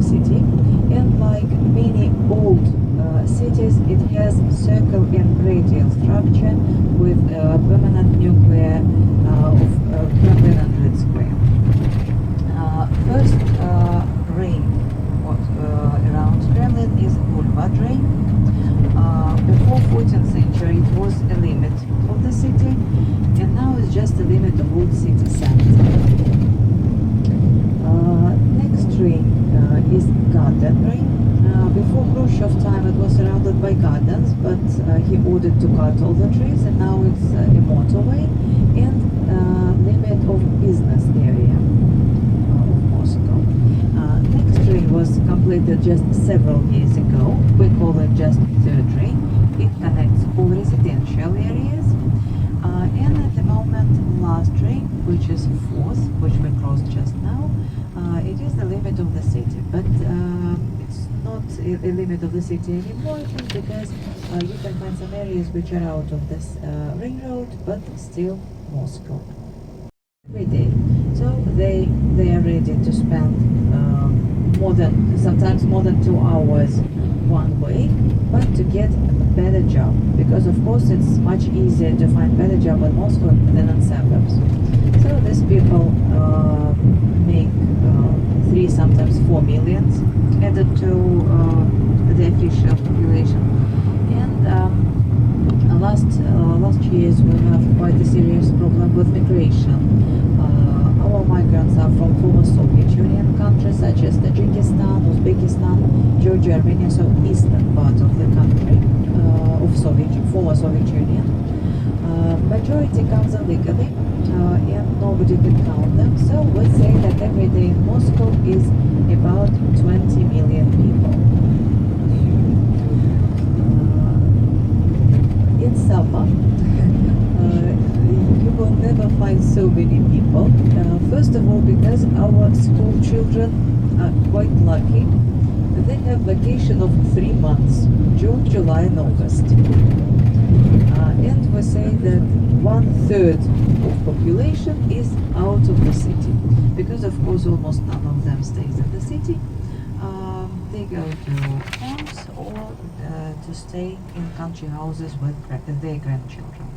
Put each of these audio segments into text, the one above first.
city, and like many old cities, it has circle and radial structure with permanent nuclear of 1,100 square. First rain around Kremlin is boulevard rain. Before 14th century, it was a limit of the city, and now it's just a limit of old city center. Next rain is garden rain. Before Khrushchev time, it was surrounded by gardens, but he ordered to cut all the trees, and now it's a motorway and limit of business area of Moscow. Next train was completed just several years ago. We call it just third train. It connects all residential areas. And at the moment, last train, which is fourth, which we crossed just now, it is the limit of the city. But it's not a limit of the city anymore, I think, because you can find some areas which are out of this ring road, but still Moscow. Every day. So they are ready to spend sometimes more than 2 hours one way, but to get a better job, because of course it's much easier to find better job in Moscow than in suburbs. So these people make 3, sometimes 4 millions added to the official population. And last years we have quite a serious problem with migration. Our migrants are from former Soviet Union countries such as Tajikistan, Uzbekistan, Georgia, Armenia, so eastern part of the country of former Soviet Union. Majority comes illegally, and nobody can count them. So we say that every day in Moscow is about 20 million people. In summer, you will never find so many people. First of all, because our school children are quite lucky. They have vacation of 3 months, June, July and August. And we say that 1/3 of population is out of the city. Because of course almost none of them stays in the city. They go to homes or to stay in country houses with their grandchildren.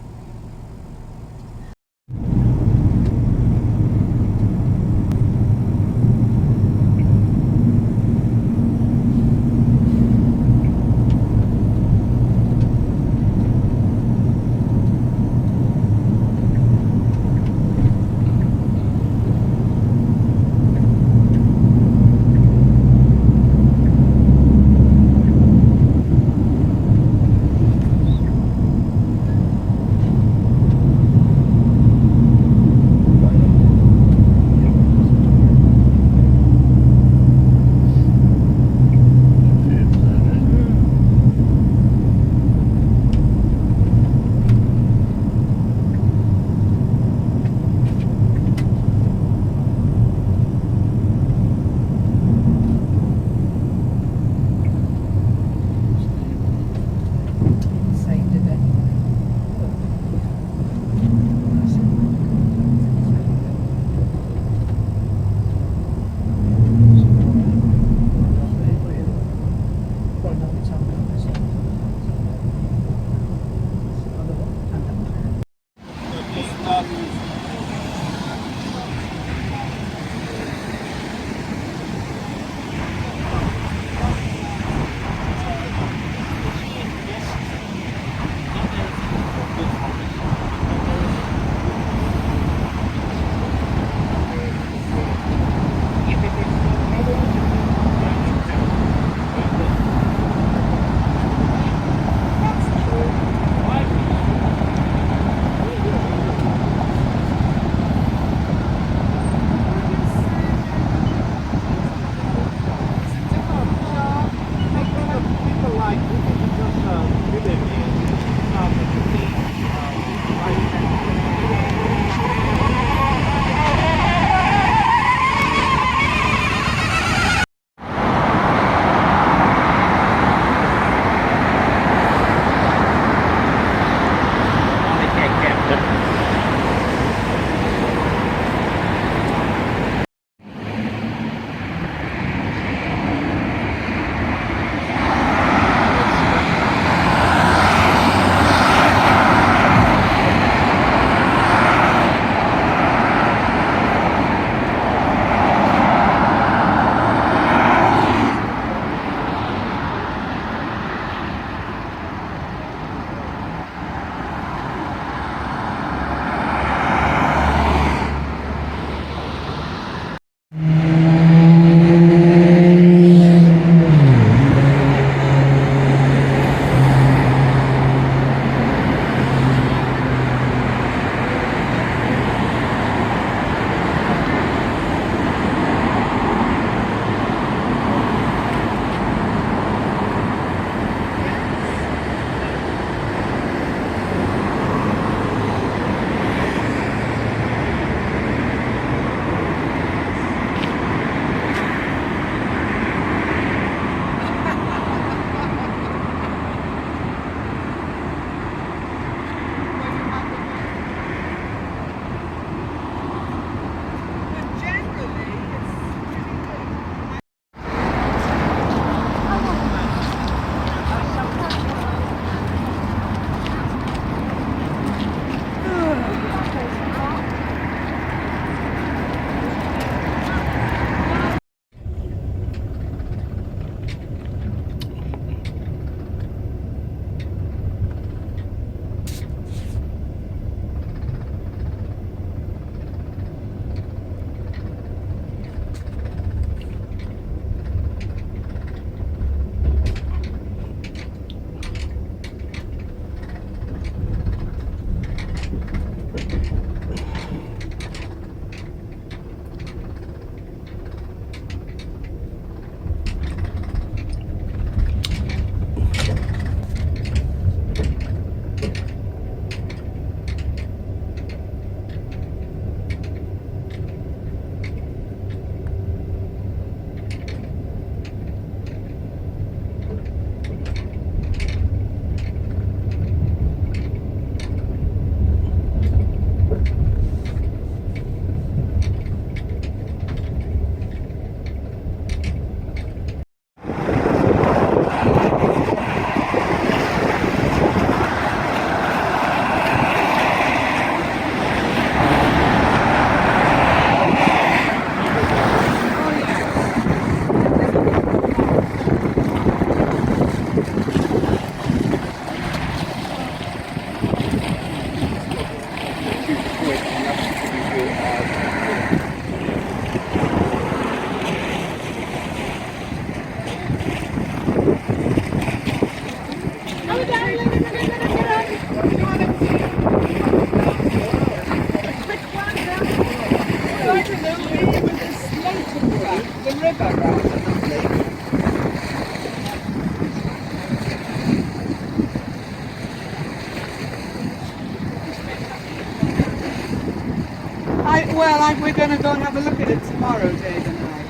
like we're going to go and have a look at it tomorrow, Dave and I.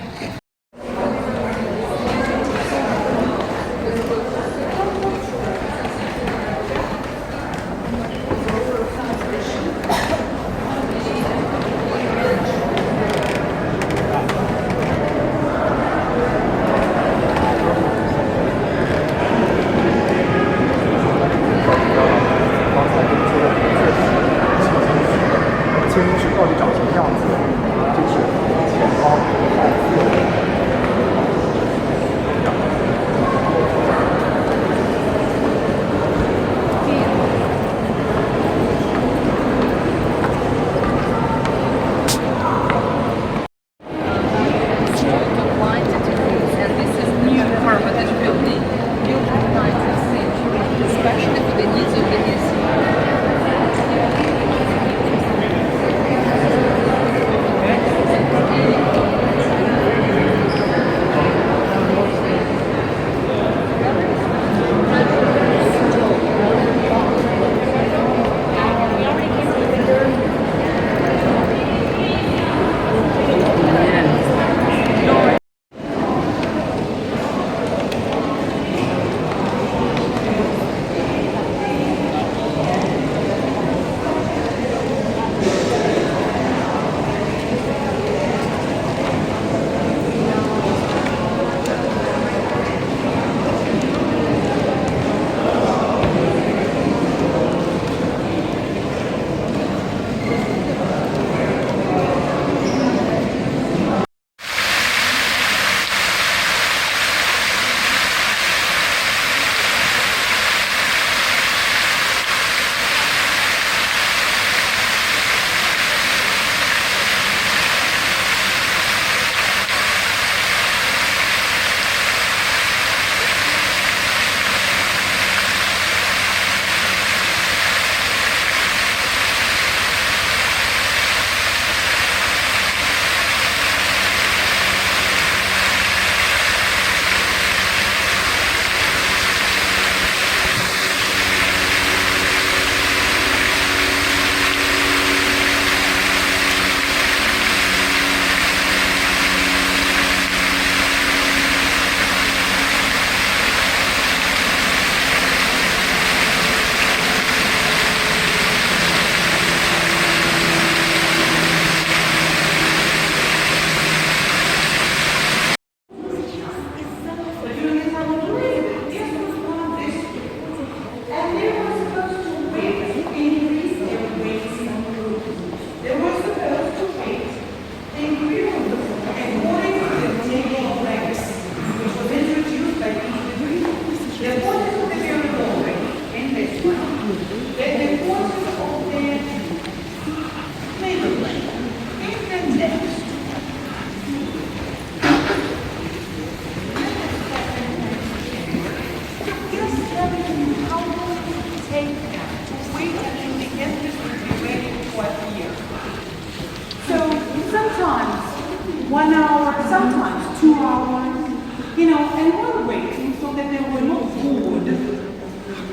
sometimes 2 hours, you know, and we're waiting so that they were not bored.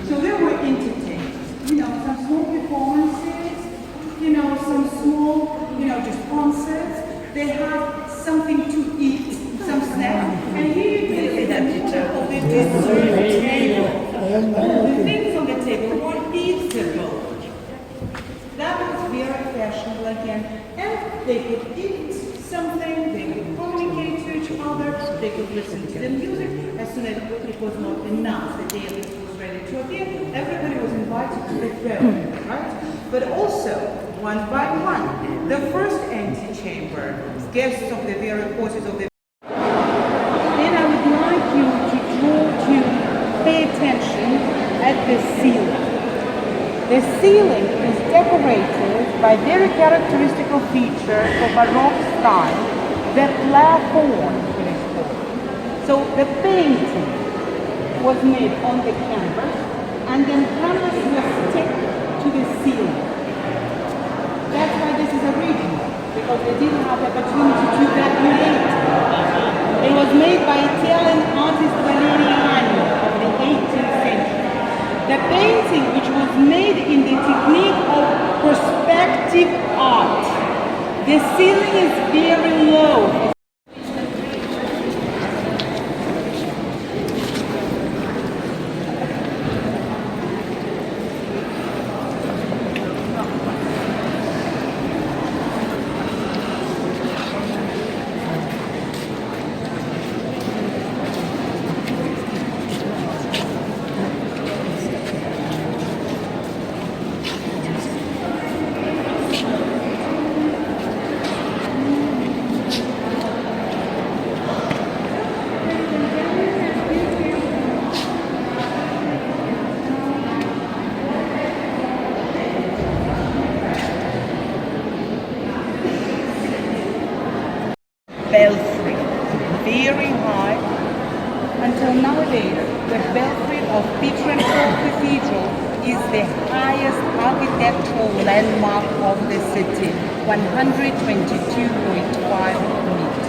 So they were entertained. You know, some small performances, you know, some small, you know, just concerts. They have something to eat, some snacks. And here you can see that picture of the dessert table. The things on the table were eatable. That was very fashionable again. And they could eat something, they could communicate to each other, they could listen to the music. As soon as it was not enough, the day was ready to appear, everybody was invited to the throne, right? But also, one by one, the first antechamber, guests of the various courses of the then I would like you to pay attention at the ceiling. The ceiling is decorated by very characteristical features of Baroque style, the plafond, it is called. So the painting was made on the canvas, and then canvas was stick to the ceiling. That's why this is original, because they didn't have the opportunity to evaluate. It was made by Italian artist Valeriani of the 18th century. The painting, which was made in the technique of perspective art, The ceiling is very low. Belfry, very high. Until nowadays, the belfry of Peter and Paul Cathedral is the highest architectural landmark of the city, 122.5 meters.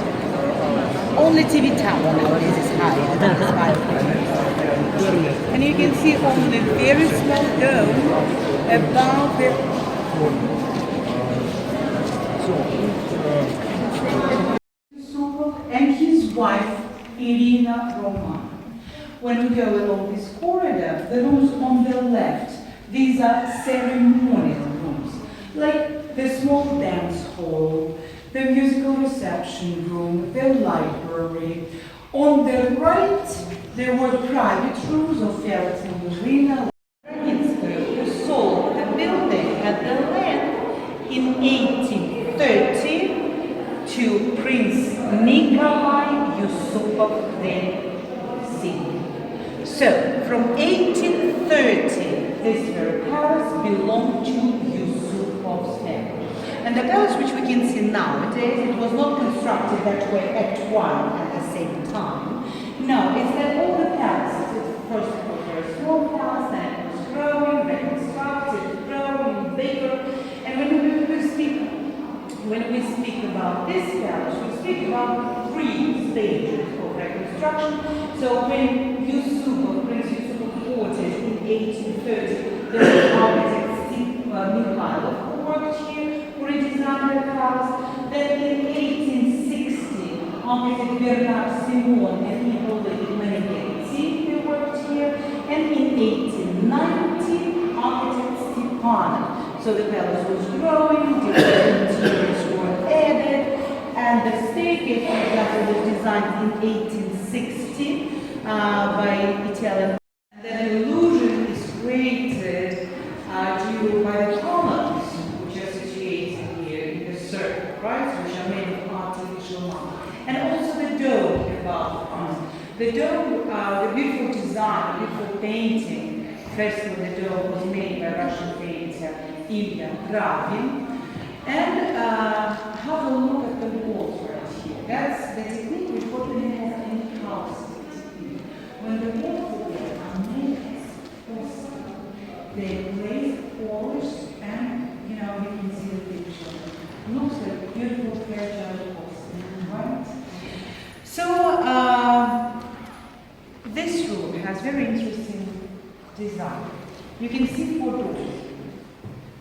Only TV Tower nowadays is higher than this belfry. And you can see only very small dome above the and his wife, Irina Roman. When we go along this corridor, the rooms on the left, these are ceremonial rooms, like the small dance hall, the musical reception room, the library. On the right, there were private rooms of Felix and Marina. Who sold the building at the land in 1830 to Prince Nikolai Yusupov II. So, from 1830, this very palace belonged to Yusupov's family. And the palace which we can see nowadays, it was not constructed that way at the same time. No, it's that all the palaces, first it was a very small palace, then it was growing, reconstructed, growing, bigger. And when we speak about this palace, we speak about 3 stages of reconstruction. So when Prince Yusupov bought it in 1830, the architect Mikhailov who worked here, who redesigned the palace. Then in 1860, architect Bernard Simon and Hippolyte Meneghetti worked here, and in 1890, architect Stepanov. So the palace was growing, different interiors were added, and the staircase, for example, was designed in 1860 by Italian. And then an illusion is created by the columns, which are situated here in the circle, right, which are made of artificial marble. And also the dome above us. The dome, the beautiful design, the beautiful painting. First of all, the dome was made by Russian painter Ilya Gravin. And have a look at the walls right here. That's the technique which what we have in house technique. When the walls are made as porcelain, they glazed, polished, and you can see the picture. Looks like beautiful fragile porcelain, right? So this room has very interesting design. You can see 4 doors.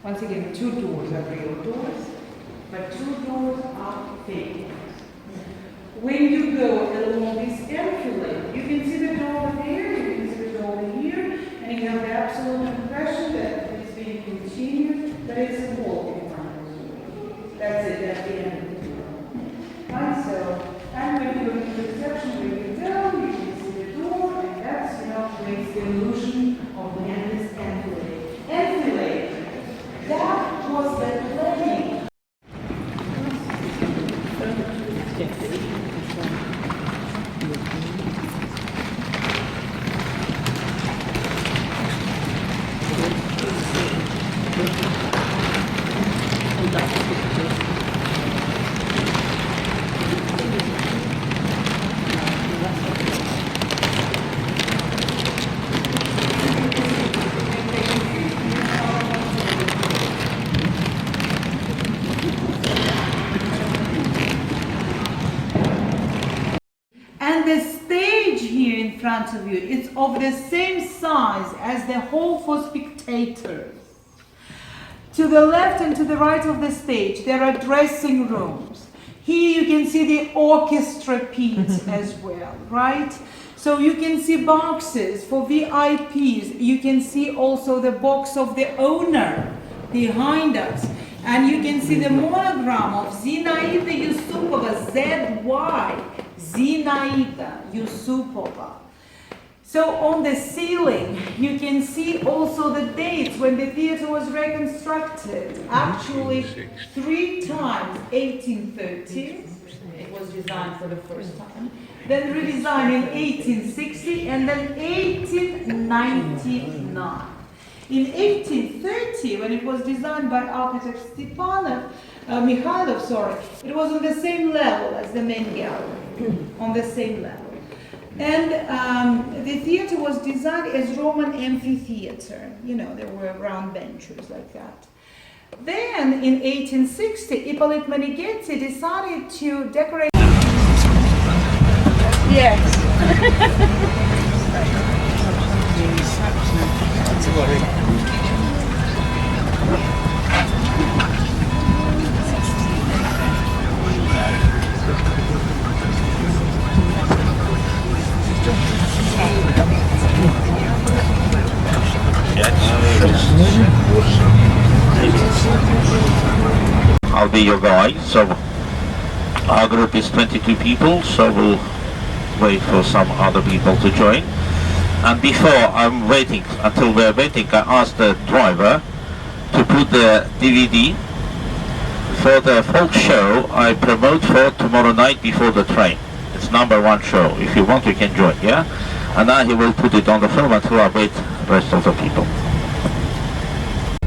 Once again, 2 doors are real doors, but 2 doors are fake doors. When you go along this entryway, you can see the door there, you can see the door here, and you have the absolute impression that it's being continued, but it's a wall behind the door. That's it, at the end of the door. Right, so, and when you go to the reception, when you go, you can see the door, and that's, creates the illusion of the endless entryway. Entryway. That was the planning. And the stage here in front of you is of the same size as the hall for spectators. To the left and to the right of the stage, there are dressing rooms. Here you can see the orchestra pit as well, right? So you can see boxes for VIPs. You can see also the box of the owner behind us. And you can see the monogram of Zinaida Yusupova, Z-Y, Zinaida Yusupova. So on the ceiling, you can see also the dates when the theater was reconstructed. Actually, 3 times, 1830, it was designed for the first time, then redesigned in 1860, and then 1899. In 1830, when it was designed by architect Mikhailov, it was on the same level as the main gallery, on the same level. And the theater was designed as Roman amphitheater. You know, there were round benches like that. Then, in 1860, Ippolit Meneghetti decided to decorate. Yes. I'll be your guide. So our group is 22 people, so we'll wait for some other people to join. And before I'm waiting, until we're waiting, I asked the driver to put the DVD for the folk show I promote for tomorrow night before the train. It's #1 show. If you want, you can join, yeah? And now he will put it on the film until I wait the rest of the people.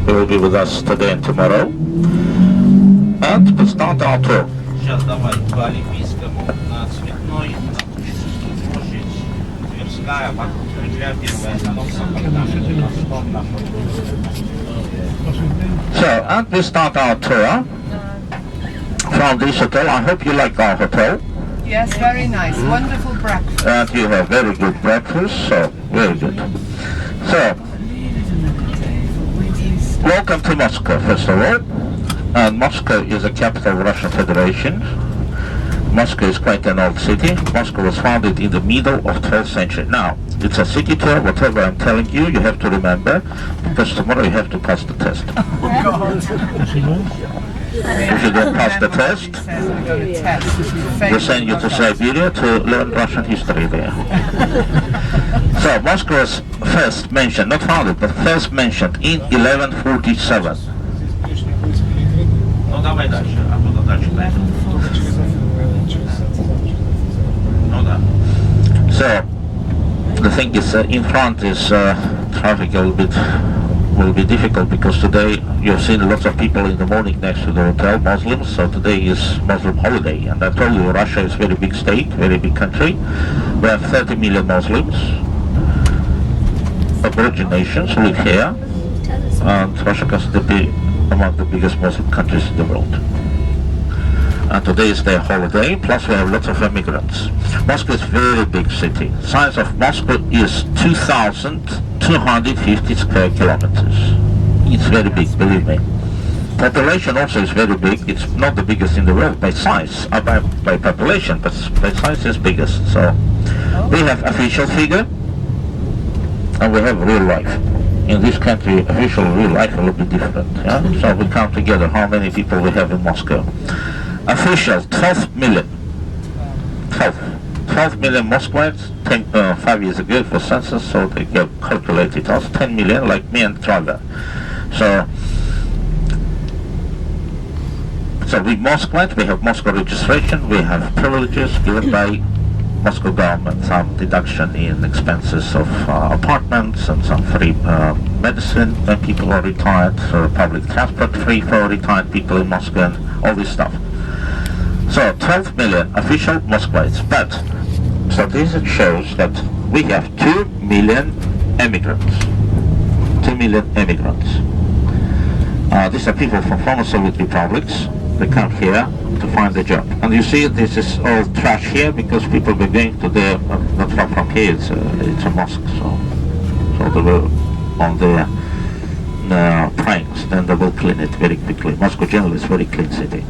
They will be with us today and tomorrow. And to start our tour. Сейчас давай по Олимпийскому на Цветной, на площадь Тверская, вокруг Кремля, первая остановка, So, and we start our tour from this hotel. I hope you like our hotel. Yes, very nice. Wonderful breakfast. And you have very good breakfast, so very good. So, welcome to Moscow, first of all. And Moscow is the capital of Russian Federation. Moscow is quite an old city. Moscow was founded in the middle of 12th century. Now, it's a city tour, whatever I'm telling you, you have to remember, because tomorrow you have to pass the test. If you don't pass the test, they send you to Siberia to learn Russian history there. So, Moscow was first mentioned, not founded, but first mentioned in 1147. Ну давай дальше, а куда дальше? Ну да. So, the thing is, in front is traffic a little bit will be difficult because today you've seen lots of people in the morning next to the hotel, Muslims, so today is Muslim holiday. And I told you Russia is a very big state, very big country. We have 30 million Muslims. Aboriginal nations live here, and Russia considered to be among the biggest Muslim countries in the world. And today is their holiday, plus we have lots of immigrants. Moscow is a very big city. Size of Moscow is 2,250 square kilometers. It's very big, believe me. Population also is very big. It's not the biggest in the world by size, by population, but by size is biggest. So we have official figure, and we have real life. In this country, official real life will be different. Yeah? So we count together how many people we have in Moscow. Official, 12 million. 12 million Moscovites. 5 years ago it was census, so they calculated us 10 million, like me and Traver. So we Moscovites, we have Moscow registration, we have privileges given by Moscow government, some deduction in expenses of apartments and some free medicine when people are retired, so public transport free for retired people in Moscow and all this stuff. So 12 million official Moscovites, but statistics shows that we have 2 million immigrants. 2 million immigrants. These are people from former Soviet republics. They come here to find a job. And you see this is all trash here because people were going to the, not far from here, it's a mosque, so they were on there pranks, then they will clean it very quickly. Moscow generally is a very clean city.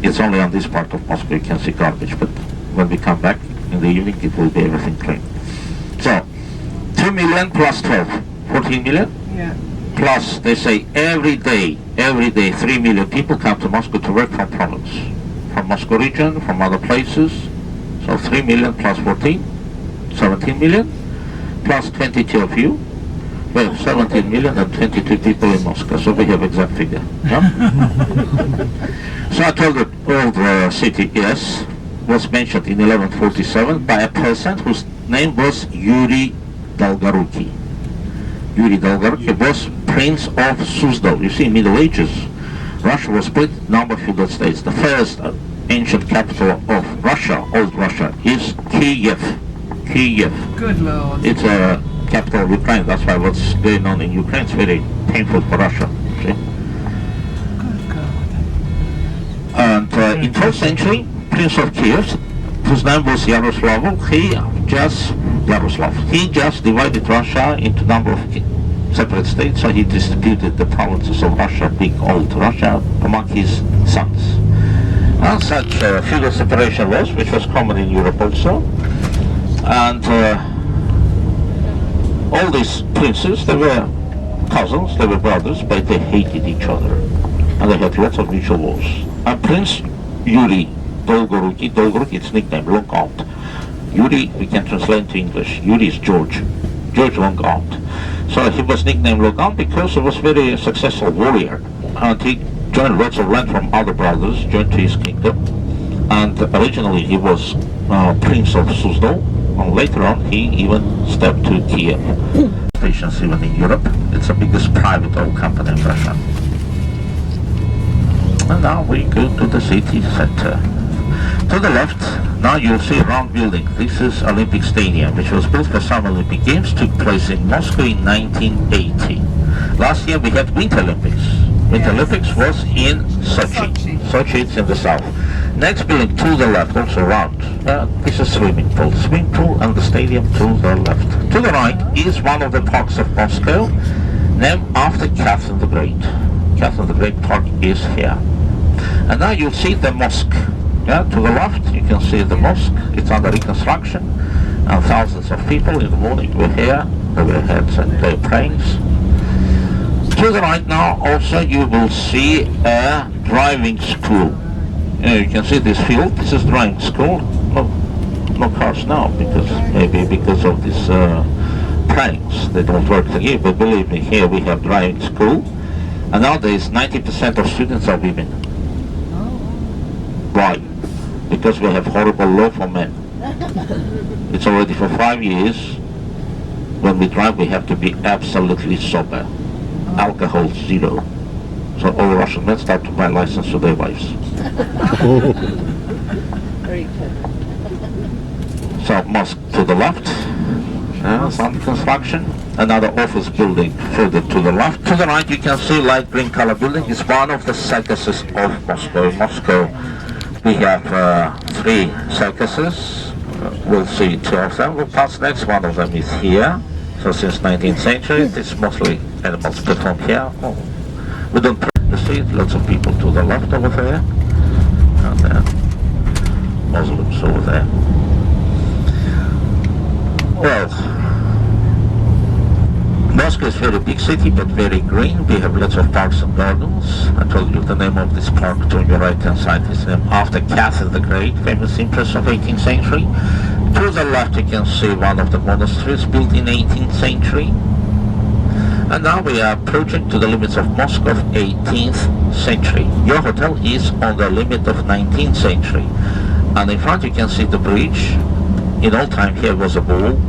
It's only on this part of Moscow you can see garbage, but when we come back in the evening it will be everything clean. So 2 million plus 12, 14 million? Yeah. Plus they say every day 3 million people come to Moscow to work from province, from Moscow region, from other places. So 3 million plus 14, 17 million, plus 22 of you. We have 17 million and 22 people in Moscow, so we have exact figure. Yeah? So I told the old city, yes, was mentioned in 1147 by a person whose name was Yuri Dolgoruki. Yuri Dolgoruki was Prince of Suzdal. You see, in Middle Ages, Russia was split number feudal states. The first ancient capital of Russia, old Russia, is Kiev. Kiev. Good Lord. It's a capital of Ukraine. That's why what's going on in Ukraine is very painful for Russia. See? Good God. And in 12th century, Prince of Kiev, whose name was Yaroslav, he just divided Russia into a number of separate states, so he distributed the provinces of Russia, big old Russia, among his sons. And such feudal separation was, which was common in Europe also. And all these princes, they were cousins, they were brothers, but they hated each other. And they had lots of mutual wars. And Prince Yuri Dolgoruki, its nickname, long armed. Yuri, we can translate to English. Yuri is George long armed. So he was nicknamed long armed because he was a very successful warrior. And he joined lots of land from other brothers, joined to his kingdom. And originally he was Prince of Suzdal. And later on, he even stepped to Kiev. Stations even in Europe. It's the biggest private oil company in Russia. And now we go to the city center. To the left, now you'll see a round building. This is Olympic Stadium, which was built for Summer Olympic Games, took place in Moscow in 1980. Last year we had Winter Olympics. Winter Olympics was in Sochi. Sochi, it's in the south. Next building to the left, also round. This is swimming pool. Swimming pool and the stadium to the left. To the right is one of the parks of Moscow, named after Catherine the Great. Catherine the Great Park is here. And now you'll see the mosque. Yeah, to the left you can see the mosque. It's under reconstruction. And thousands of people in the morning were here. They were heads and their prayings. To the right now also you will see a driving school. You can see this field. This is driving school. No cars now, because of these pranks. They don't work here, but believe me, here we have driving school. And nowadays 90% of students are women. Why? Because we have horrible law for men. It's already for 5 years. When we drive we have to be absolutely sober. Alcohol zero. So all Russian men start to buy license to their wives. So mosque to the left, some construction. Another office building further to the left. To the right you can see light green color building. It's one of the circuses of Moscow. In Moscow we have 3 circuses. We'll see 2 of them. We'll pass next. One of them is here. So since 19th century, it's mostly animals performed here. We don't see it. Lots of people to the left over there. And then Muslims over there. Well, Moscow is a very big city, but very green. We have lots of parks and gardens. I told you the name of this park to your right hand side is named after Catherine the Great, famous empress of 18th century. To the left you can see one of the monasteries built in 18th century. And now we are approaching to the limits of Moscow of 18th century. Your hotel is on the limit of 19th century. And in front you can see the bridge. In old time here was a wall.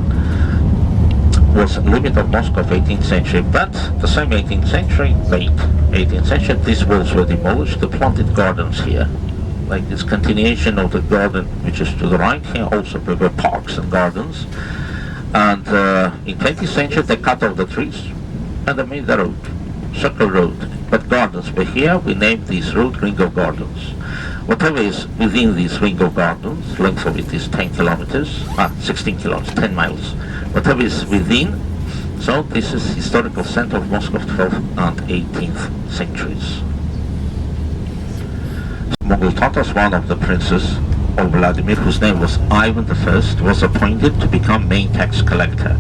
Was limit of Moscow of 18th century, but the same 18th century, late 18th century, these walls were demolished. They planted gardens here. Like this continuation of the garden which is to the right here, also there were parks and gardens. And in 20th century they cut off the trees and they made the road, circle road. But gardens were here. We named this road Ring of Gardens. Whatever is within these Ring of Gardens, length of it is 10 kilometers, 16 kilometers, 10 miles. Whatever is within So this is historical center of Moscow of 12th and 18th centuries. Mongol Tatars, one of the princes of Vladimir, whose name was Ivan I, was appointed to become main tax collector.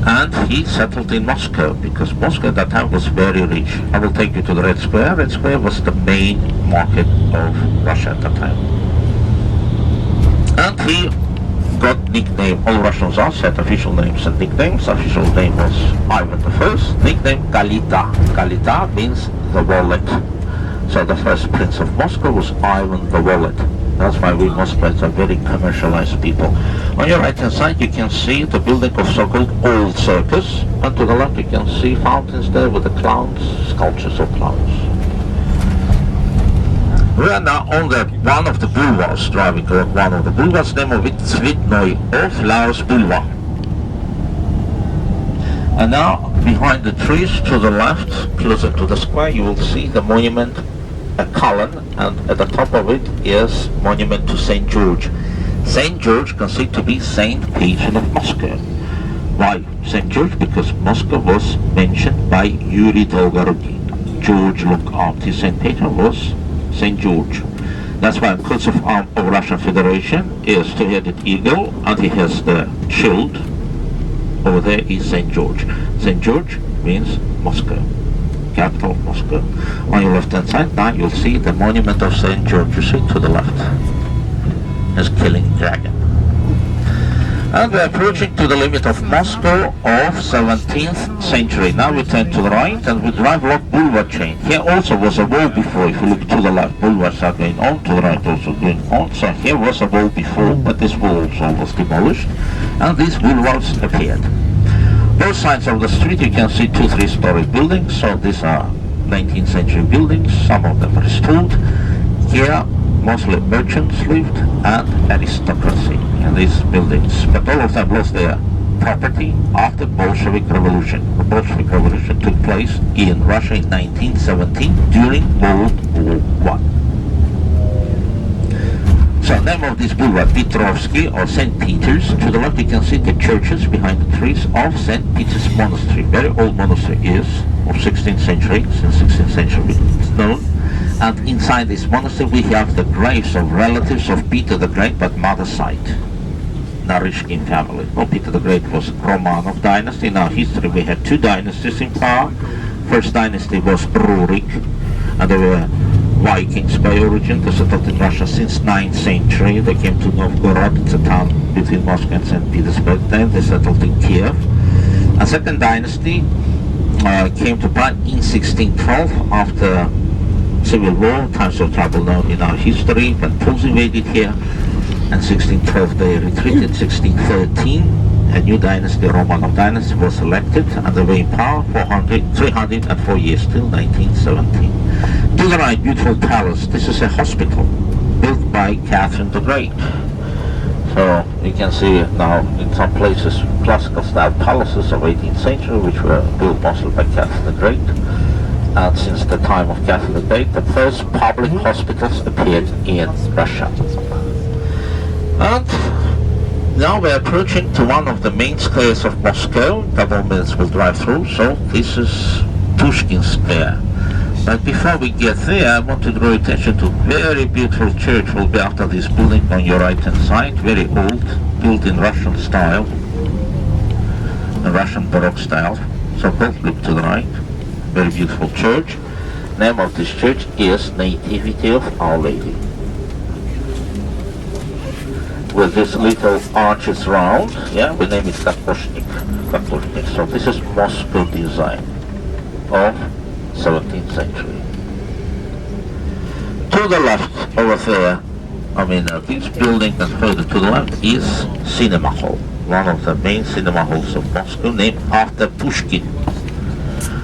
And he settled in Moscow, because Moscow at that time was very rich. I will take you to the Red Square. Red Square was the main market of Russia at that time. And he got nickname, all Russians are set official names and nicknames. Official name was Ivan I, nickname Kalita. Kalita means the wallet. So the first prince of Moscow was Ivan the Wallet. That's why we Moscovites are very commercialized people. On your right hand side you can see the building of so-called old circus, and to the left you can see fountains there with the clowns, sculptures of clowns. We are now on one of the boulevards, driving along one of the boulevards, name of it Tsvitnoy, or Flowers Boulevard. And now behind the trees to the left, closer to the square, you will see the monument, a column, and at the top of it is monument to Saint George. Saint George considered to be Saint Patron of Moscow. Why Saint George? Because Moscow was mentioned by Yuri Dolgorukhin. George looked after Saint Peter was Saint George. That's why coat of arms of Russian Federation is two-headed eagle, and he has the shield. Over there is Saint George. Saint George means Moscow, capital of Moscow. On your left hand side now you'll see the monument of Saint George. You see to the left. Is killing dragon. And we're approaching to the limit of Moscow of 17th century. Now we turn to the right and we drive along boulevard chain. Here also was a wall before. If you look to the left, boulevards are going on, to the right also going on. So here was a wall before, but this wall also was demolished and these boulevards appeared. Both sides of the street you can see 2-3 story buildings. So these are 19th century buildings, some of them restored. Here mostly merchants lived and aristocracy in these buildings, but all of them lost their property after Bolshevik Revolution. The Bolshevik Revolution took place in Russia in 1917 during World War I. So name of this boulevard, Petrovsky or St. Peter's. To the left you can see the churches behind the trees of St. Peter's Monastery. Very old monastery is of 16th century, since 16th century it's known. And inside this monastery we have the graves of relatives of Peter the Great, but mother's side, Narishkin family. Well, Peter the Great was Romanov dynasty. In our history we had two dynasties in power. First dynasty was Rurik, and they were Vikings by origin. They settled in Russia since 9th century. They came to Novgorod, it's a town between Moscow and St. Petersburg. Then they settled in Kiev. A second dynasty came to power in 1612 after Civil War, times of trouble known in our history, when Poles invaded here. And 1612 they retreated. 1613 a new dynasty, Romanov dynasty, was elected and they were in power for 304 years till 1917. To the right, beautiful palace. This is a hospital built by Catherine the Great. So you can see now in some places classical style palaces of 18th century which were built mostly by Catherine the Great. And since the time of Catherine the Great, the first public hospitals appeared in Russia. And now we're approaching to one of the main squares of Moscow. In a couple of minutes we'll drive through. So this is Pushkin Square. But before we get there, I want to draw attention to a very beautiful church. Will be after this building on your right hand side. Very old, built in Russian style, a Russian Baroque style. So both look to the right. Very beautiful church. Name of this church is Nativity of Our Lady. With these little arches round, yeah, we name it Kaposhnik. So this is Moscow design of 17th century. To the left over there, this building and further to the left is Cinema Hall, one of the main cinema halls of Moscow, named after Pushkin.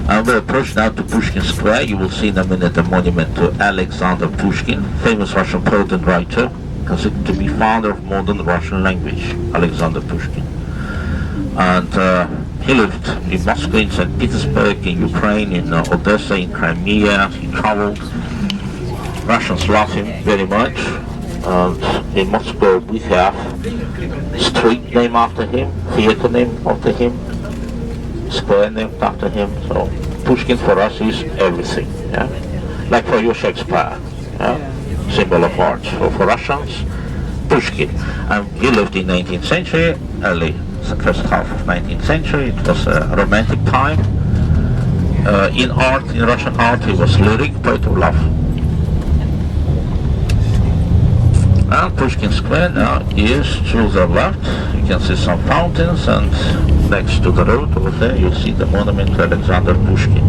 And we approach now to Pushkin Square. You will see in a minute a monument to Alexander Pushkin, famous Russian poet and writer, considered to be founder of modern Russian language, Alexander Pushkin. And he lived in Moscow, in St. Petersburg, in Ukraine, in Odessa, in Crimea. He traveled. Russians love him very much. And in Moscow we have street named after him, theater named after him, square named after him. So Pushkin for us is everything. Yeah, like for you Shakespeare, yeah? Symbol of art. So for Russians, Pushkin. And he lived in 19th century, early first half of 19th century. It was a romantic time. In art, in Russian art, he was lyric, poet of love. And Pushkin Square now is to the left. You can see some fountains, and next to the road over there you see the monument to Alexander Pushkin.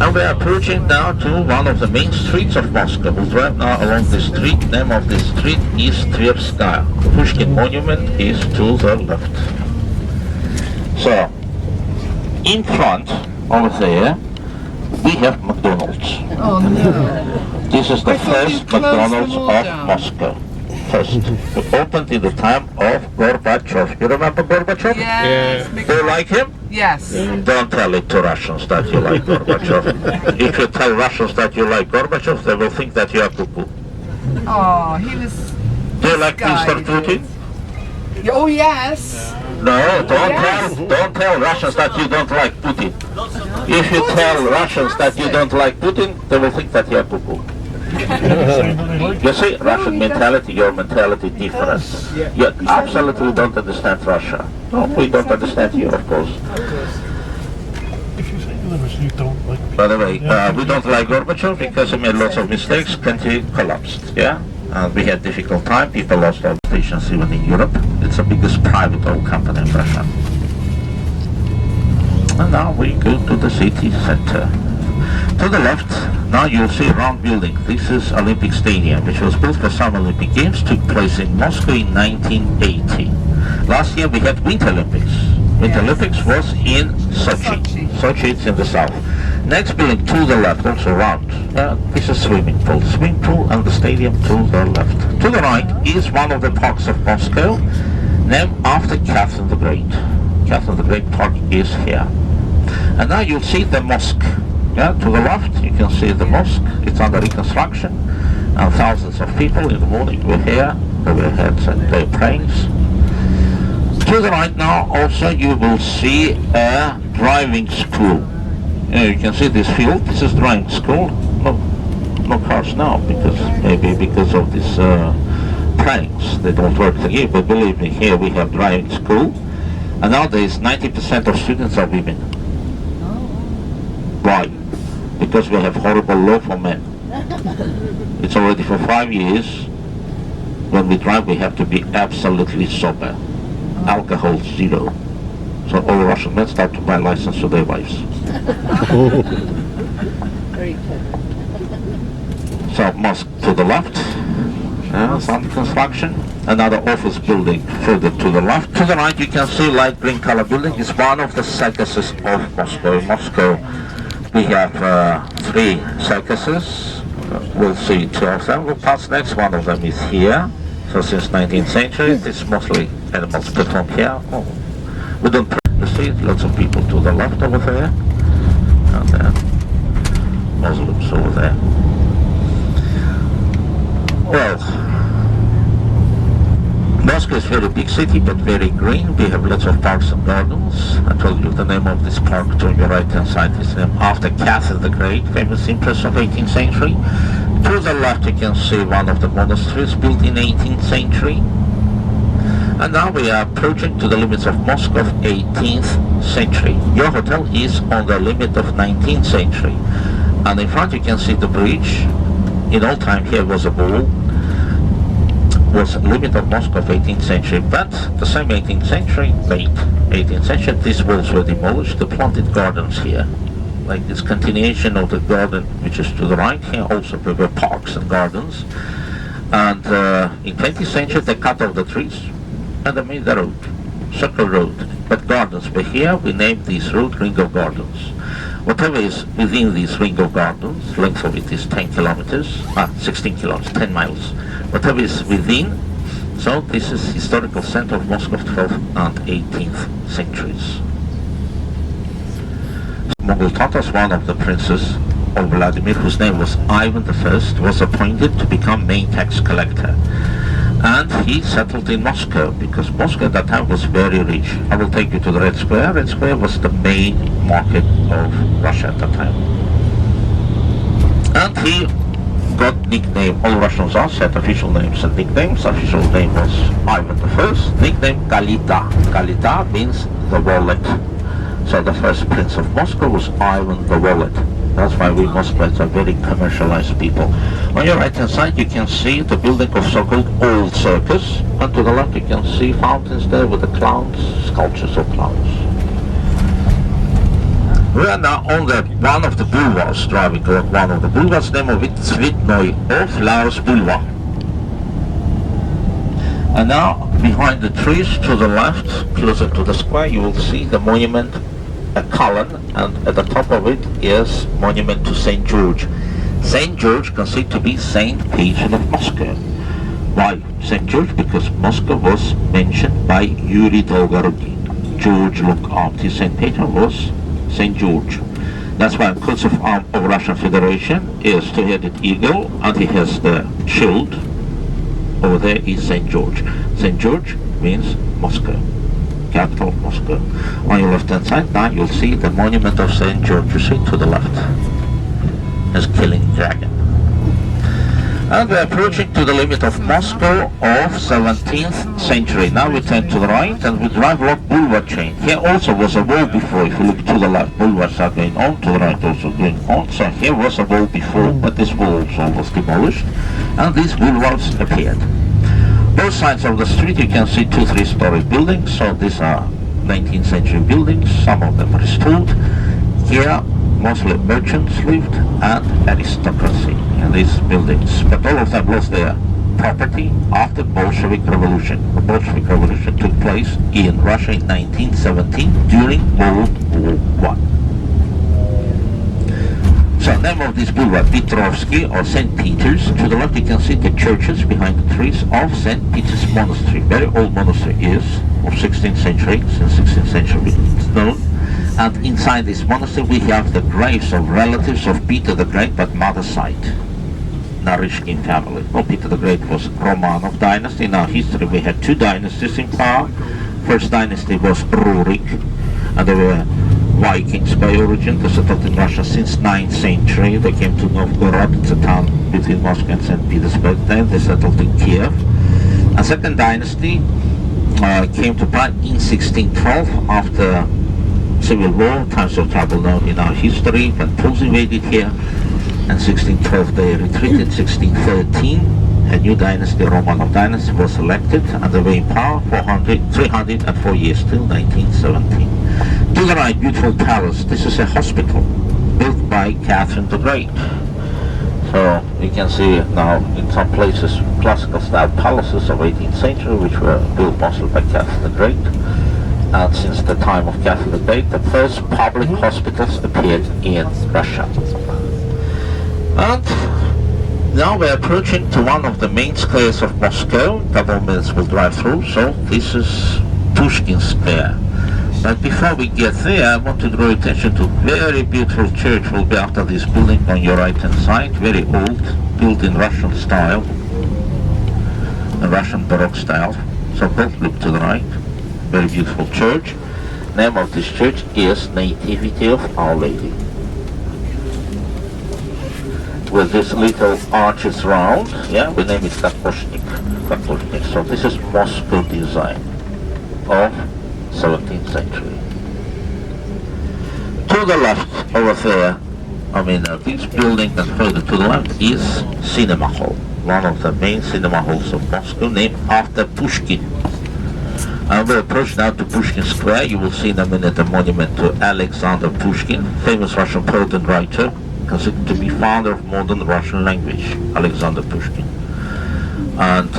And we are approaching now to one of the main streets of Moscow. We drive now along the street. Name of the street is Tverskaya. The Pushkin monument is to the left. So, in front, over there, we have McDonald's. Oh no. This is the I thought you first closed McDonald's them of all down. Moscow. First. It opened in the time of Gorbachev. You remember Gorbachev? Yes. Do you like him? Yes. Don't tell it to Russians that you like Gorbachev. If you tell Russians that you like Gorbachev, they will think that you are cuckoo. Oh, he was. Do you like Mr. Putin? Oh yes. No, Yes. don't tell Russians that you don't like Putin. If you tell Russians that you don't like Putin, they will think that you are cuckoo. You see, Russian mentality, your mentality different. You absolutely don't understand Russia. No, we don't understand you, of course. If you say you don't like By the way, we don't like Gorbachev because he made lots of mistakes, country collapsed, yeah? And we had difficult time, people lost all stations even in Europe. It's the biggest private oil company in Russia. And now we go to the city center. To the left, now you'll see a round building. This is Olympic Stadium, which was built for Summer Olympic Games, took place in Moscow in 1980. Last year we had Winter Olympics. Winter Olympics was in Sochi. Sochi is in the south. Next building to the left, also round. This is swimming pool. Swimming pool and the stadium to the left. To the right is one of the parks of Moscow, named after Catherine the Great. Catherine the Great Park is here. And now you'll see the mosque. Yeah, to the left you can see the mosque. It's under reconstruction, and thousands of people in the morning were here, they were here and they praying. To the right now also you will see a driving school. You can see this field. This is driving school. No cars now, because of these planes. They don't work here, but believe me, here we have driving school, and nowadays 90% of students are women. Why? Because we have horrible law for men. It's already for 5 years. When we drive, we have to be absolutely sober. Alcohol zero. So all Russian men start to buy license to their wives. So mosque to the left, some construction. Another office building further to the left. To the right you can see light green color building. It's one of the circuses of Moscow. In Moscow we have 3 circuses. We'll see 2 of them. We'll pass next. One of them is here. So since 19th century, it's mostly animals perform here. Oh, we don't see lots of people to the left over there, and then Muslims over there. Well, Moscow is a very big city, but very green. We have lots of parks and gardens. I told you the name of this park to your right hand side is named after Catherine the Great, famous empress of 18th century. To the left you can see one of the monasteries built in 18th century. And now we are approaching to the limits of Moscow of 18th century. Your hotel is on the limit of 19th century. And in front you can see the bridge. In old time here was a wall. Was limit of Moscow of 18th century, but the same 18th century, late 18th century, these walls were demolished. The planted gardens here, like this continuation of the garden which is to the right here, also there were parks and gardens. And in 20th century they cut off the trees and they made the road, circle road, but gardens were here. We named this road Ring of Gardens. Whatever is within this Ring of Gardens, length of it is 10 kilometers, 16 kilometers, 10 miles. Whatever is within, so this is historical center of Moscow of 12th and 18th centuries. Mongol Tatars, one of the princes of Vladimir, whose name was Ivan I, was appointed to become main tax collector. And he settled in Moscow because Moscow at that time was very rich. I will take you to the Red Square. Red Square was the main market of Russia at that time. And he got nickname. All Russians are set official names and nicknames. Official name was Ivan the First. Nickname Kalita. Kalita means the wallet. So the first prince of Moscow was Ivan the Wallet. That's why we Moscovites are very commercialized people. On your right hand side you can see the building of so-called old circus, and to the left you can see fountains there with the clowns, sculptures of clowns. We are now on one of the boulevards, driving along one of the boulevards, name of it Tsvetnoy, or Flowers Boulevard. And now behind the trees to the left, closer to the square, you will see the monument, a column, and at the top of it is monument to Saint George. Saint George considered to be Saint Patron of Moscow. Why Saint George? Because Moscow was mentioned by Yuri Dolgorukhin. George looked after Saint Patron was Saint George. That's why coat of arms of Russian Federation is two-headed eagle, and he has the shield. Over there is Saint George. Saint George means Moscow, capital of Moscow. On your left-hand side now you'll see the monument of Saint George. You see to the left. Is killing dragon. And we're approaching to the limit of Moscow of 17th century. Now we turn to the right and we drive along boulevard chain. Here also was a wall before. If you look to the left, boulevards are going on, to the right also going on. So here was a wall before, but this wall also was demolished and these boulevards appeared. Both sides of the street you can see 2 3-story buildings. So these are 19th century buildings, some of them restored. Here mostly merchants lived and aristocracy in these buildings, but all of them lost their property after Bolshevik Revolution. The Bolshevik Revolution took place in Russia in 1917 during World War I. So name of this boulevard, Petrovsky or St. Peter's. To the left you can see the churches behind the trees of St. Peter's Monastery. Very old monastery is of 16th century, since 16th century it's known. And inside this monastery we have the graves of relatives of Peter the Great, but mother's side, Narishkin family. Well, Peter the Great was Romanov dynasty. In our history we had 2 dynasties in power. First dynasty was Rurik, and they were Vikings by origin. They settled in Russia since 9th century. They came to Novgorod, it's a town between Moscow and St. Petersburg. Then they settled in Kiev. A second dynasty came to power in 1612 after Civil War, times of trouble known in our history, when Poles invaded here. In 1612 they retreated. 1613 a new dynasty, Romanov dynasty, was elected and they were in power for 304 years till 1917. To the right, beautiful palace. This is a hospital built by Catherine the Great. So you can see now in some places classical style palaces of 18th century which were built mostly by Catherine the Great. And since the time of Catherine the Great, the first public hospitals appeared in Russia. And now we're approaching to one of the main squares of Moscow. Couple of minutes we'll drive through. So this is Pushkin Square. But before we get there, I want to draw attention to a very beautiful church. Will be after this building on your right hand side. Very old, built in Russian style, a Russian Baroque style. So both look to the right. Very beautiful church. Name of this church is Nativity of Our Lady. With these little arches round, yeah, we name it Kaposhnik. So this is Moscow design of 17th century. To the left over there, this building and further to the left is Cinema Hall, one of the main cinema halls of Moscow, named after Pushkin. And we approach now to Pushkin Square. You will see in a minute a monument to Alexander Pushkin, famous Russian poet and writer, considered to be founder of modern Russian language, Alexander Pushkin. And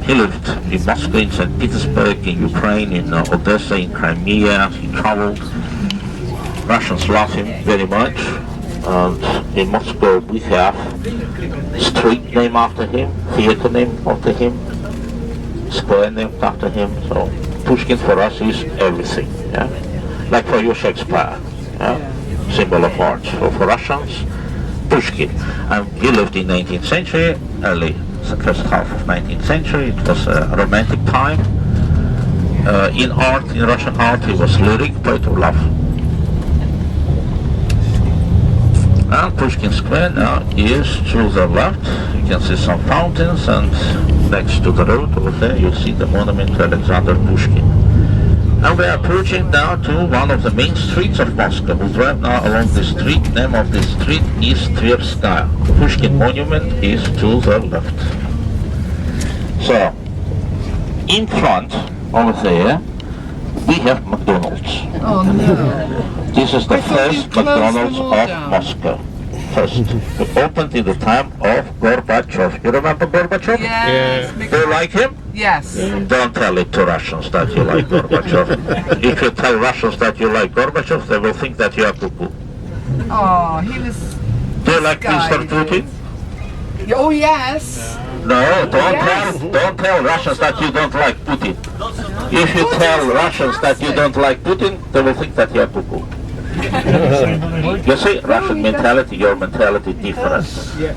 he lived in Moscow, in St. Petersburg, in Ukraine, in Odessa, in Crimea. He traveled. Russians love him very much. And in Moscow we have street named after him, theater named after him, square named after him. So Pushkin for us is everything, yeah? Like for you, Shakespeare, yeah? Symbol of art. So for Russians, Pushkin. And he lived in 19th century, early the first half of 19th century. It was a romantic time. In art, in Russian art, it was lyric, poet of love. And Pushkin Square now is to the left. You can see some fountains, and next to the road over there you see the monument to Alexander Pushkin. And we are approaching now to one of the main streets of Moscow. We drive now along the street. Name of the street is Tverskaya. Pushkin monument is to the left. So, in front, over there, we have McDonald's. Oh no. This is the I thought first you closed McDonald's them all of down. Moscow. First. It opened in the time of Gorbachev. You remember Gorbachev? Yes. Do you like him? Yes. Don't tell it to Russians that you like Gorbachev. If you tell Russians that you like Gorbachev, they will think that you are cuckoo. Oh, he was. Do you like Mr. Putin? Oh yes. No, Yes. don't tell Russians that you don't like Putin. If you tell Russians that you don't like Putin, they will think that you are cuckoo. You see, Russian mentality, your mentality different.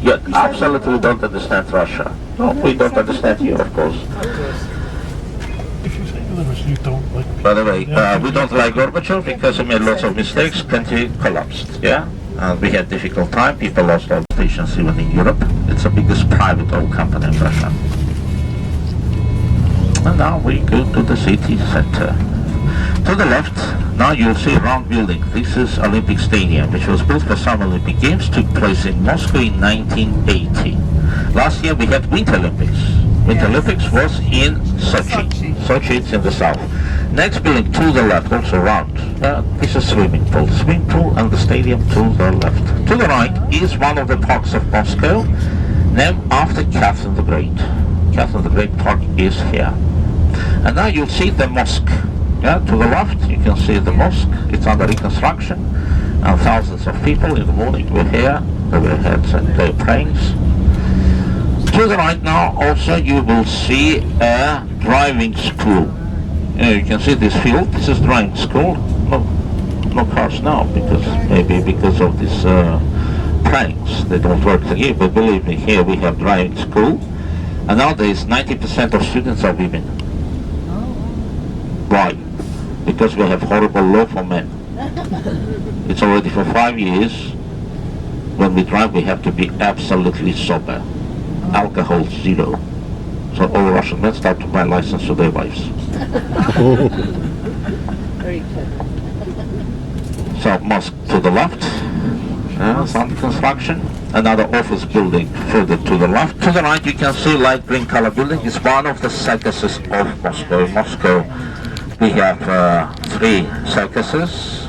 You absolutely don't understand Russia. No, we don't understand you, of course. If you say Belarus, you don't like. By the way, we don't like Gorbachev because he made lots of mistakes, country collapsed, yeah? And we had difficult time, people lost all stations even in Europe. It's the biggest private oil company in Russia. And now we go to the city center. To the left, now you'll see a round building. This is Olympic Stadium, which was built for Summer Olympic Games, took place in Moscow in 1980. Last year we had Winter Olympics. Winter Olympics was in Sochi. Sochi, it's in the south. Next building to the left, also round. This is swimming pool. Swimming pool and the stadium to the left. To the right is one of the parks of Moscow, named after Catherine the Great. Catherine the Great Park is here. And now you'll see the mosque. Yeah, to the left you can see the mosque. It's under reconstruction, and thousands of people in the morning were here, they were heads and their prayings. To the right now also you will see a driving school. You can see this field, this is driving school. No cars now, because of these planes. They don't work here, but believe me, here we have driving school. And nowadays 90% of students are women. Why? Because we have horrible law for men. It's already for 5 years. When we drive we have to be absolutely sober. Alcohol zero. So all Russian men start to buy license to their wives. So mosque to the left, some construction. Another office building further to the left. To the right you can see light green color building. It's one of the circuses of Moscow. In Moscow we have 3 circuses.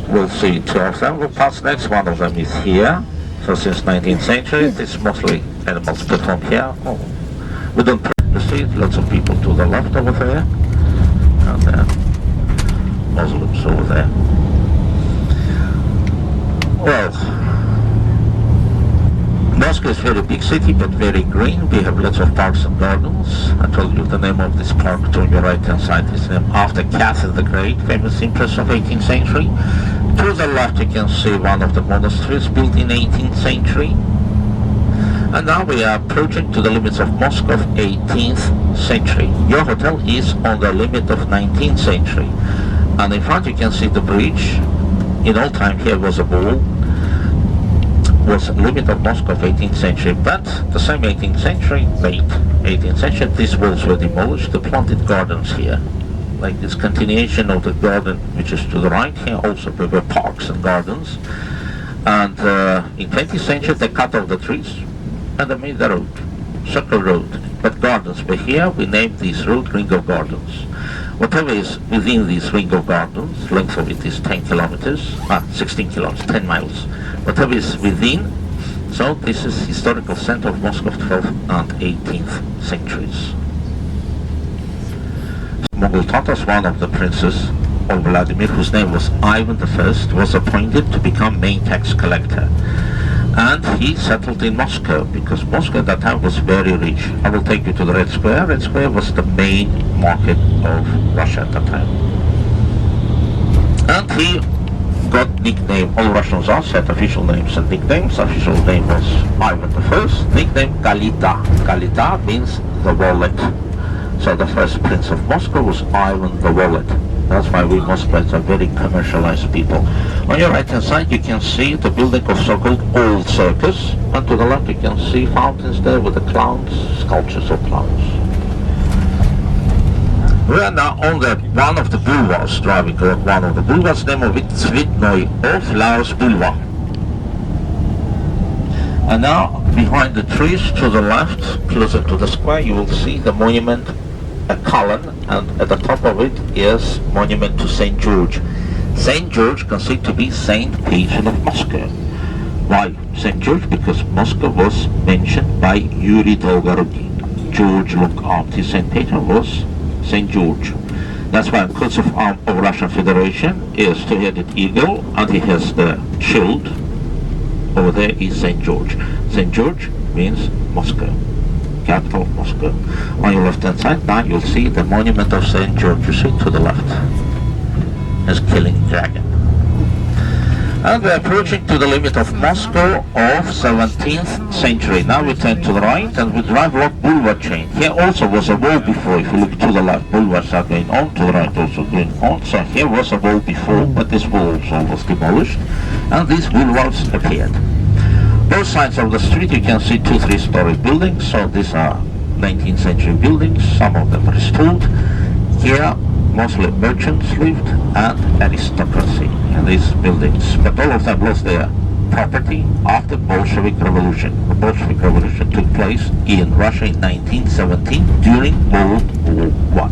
We'll see 2 of them. We'll pass next. One of them is here. So since 19th century it's mostly animals performed here. We don't see lots of people to the left over there. And then Muslims over there. Well, Moscow is a very big city, but very green. We have lots of parks and gardens. I told you the name of this park to your right-hand side is named after Catherine the Great, famous empress of 18th century. To the left you can see one of the monasteries built in 18th century. And now we are approaching to the limits of Moscow of 18th century. Your hotel is on the limit of 19th century. And in front you can see the bridge. In old time here was a wall. Was a limit of Moscow of 18th century, but the same 18th century, late 18th century, these walls were demolished. They planted gardens here. Like this continuation of the garden which is to the right here, also there were parks and gardens. And in 20th century they cut off the trees and they made the road, circle road. But gardens were here, we named this road Ring of Gardens. Whatever is within this Ring of Gardens, length of it is 10 kilometers, 16 kilometers, 10 miles. Whatever is within, so this is historical center of Moscow of 12th and 18th centuries. Mongol Tatars, one of the princes of Vladimir, whose name was Ivan I, was appointed to become main tax collector. And he settled in Moscow, because Moscow at that time was very rich. I will take you to the Red Square. Red Square was the main market of Russia at that time. And he got nickname, all Russians are set official names and nicknames. Official name was Ivan the First. Nickname Kalita. Kalita means the wallet. So the first prince of Moscow was Ivan the Wallet. That's why we Moscovites are very commercialized people. On your right hand side you can see the building of so-called old circus, and to the left you can see fountains there with the clowns, sculptures of clowns. We are now on one of the boulevards, driving along one of the boulevards, name of it Tsvitnoy, or Flowers Boulevard. And now behind the trees to the left, closer to the square, you will see the monument, a column, and at the top of it is monument to St. George. St. George considered to be Saint Patron of Moscow. Why St. George? Because Moscow was mentioned by Yuri Dolgorukhin. George looked after Saint Peter was St. George. That's why coat of arms of Russian Federation is two-headed eagle, and he has the shield. Over there is St. George. St. George means Moscow, capital of Moscow. On your left hand side now you'll see the monument of St. George. You see to the left. It's killing dragon. And we're approaching to the limit of Moscow of 17th century. Now we turn to the right and we drive along boulevard chain. Here also was a wall before. If you look to the left, boulevards are going on, to the right also going on. So here was a wall before, but this wall also was demolished and these boulevards appeared. Both sides of the street you can see 2 3-story buildings. So these are 19th century buildings, some of them restored. Here mostly merchants lived and aristocracy in these buildings, but all of them lost their property after Bolshevik Revolution. The Bolshevik Revolution took place in Russia in 1917 during World War I.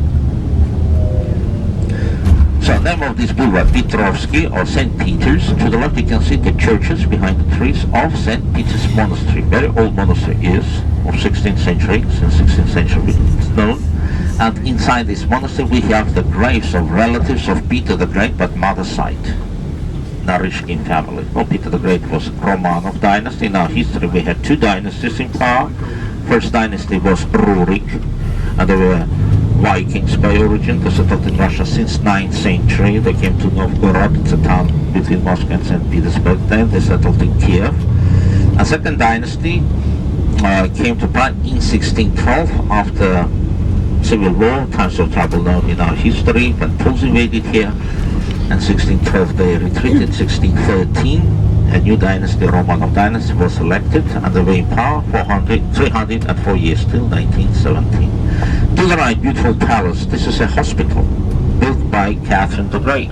So name of this boulevard, Petrovsky or St. Peter's. To the left you can see the churches behind the trees of St. Peter's Monastery. Very old monastery is of 16th century, since 16th century it's known. And inside this monastery we have the graves of relatives of Peter the Great, but mother side, Narishkin family. Well, Peter the Great was Romanov dynasty. In our history we had 2 dynasties in power. First dynasty was Rurik, and they were Vikings by origin. They settled in Russia since 9th century. They came to Novgorod, it's a town between Moscow and St. Petersburg. Then they settled in Kiev. A second dynasty came to power in 1612 after Civil War, times of trouble known in our history, when Poles invaded here. And 1612 they retreated. 1613 a new dynasty, Romanov dynasty, was elected and they were in power for 304 years till 1917. To the right, beautiful palace. This is a hospital built by Catherine the Great.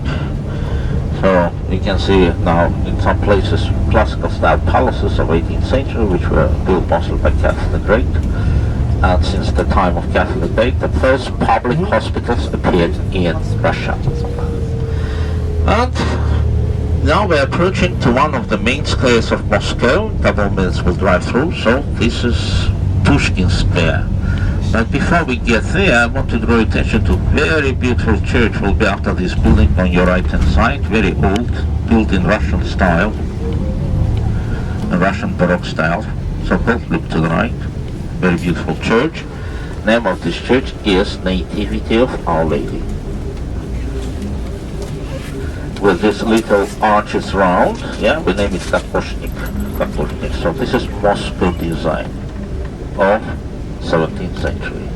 So you can see now in some places classical style palaces of 18th century which were built mostly by Catherine the Great. And since the time of Catherine the Great, the first public hospitals appeared in Russia. And now we're approaching to one of the main squares of Moscow. In a couple of minutes we'll drive through. So this is Pushkin Square. But before we get there, I want to draw attention to a very beautiful church will be after this building on your right hand side. Very old, built in Russian style, a Russian Baroque style. So both look to the right. Very beautiful church. Name of this church is Nativity of Our Lady. With these little arches round, yeah, we name it Kaposhnik. So this is Moscow design of 17th century.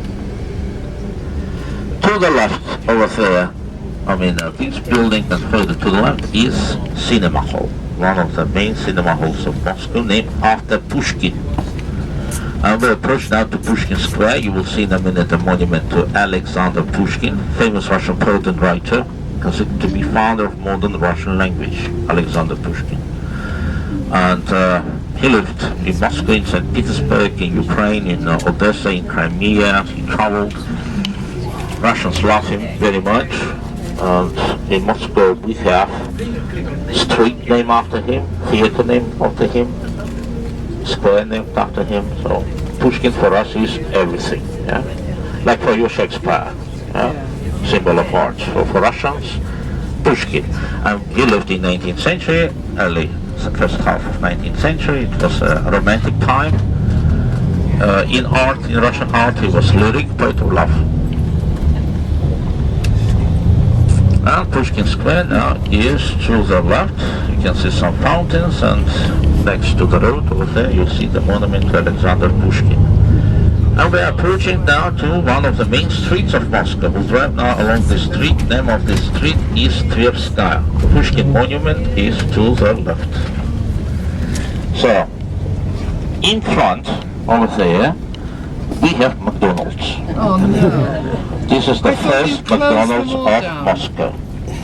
To the left over there, this building and further to the left is Cinema Hall, one of the main cinema halls of Moscow, named after Pushkin. And we approach now to Pushkin Square. You will see in a minute a monument to Alexander Pushkin, famous Russian poet and writer, considered to be founder of modern Russian language, Alexander Pushkin. And he lived in Moscow, in St. Petersburg, in Ukraine, in Odessa, in Crimea. He traveled. Russians love him very much. And in Moscow we have street named after him, theater named after him, square named after him. So Pushkin for us is everything, yeah? Like for you Shakespeare, yeah? Symbol of art. So for Russians, Pushkin. And he lived in 19th century, early first half of 19th century. It was a romantic time. In art, in Russian art, he was lyric, poet of love. And Pushkin Square now is to the left. You can see some fountains, and next to the road over there you see the monument to Alexander Pushkin. And we are approaching now to one of the main streets of Moscow. We'll drive now along the street. Name of the street is Tverskaya. The Pushkin monument is to the left. So, in front, over there, we have McDonald's. Oh no. This is the I thought you first closed McDonald's them of all down. Moscow.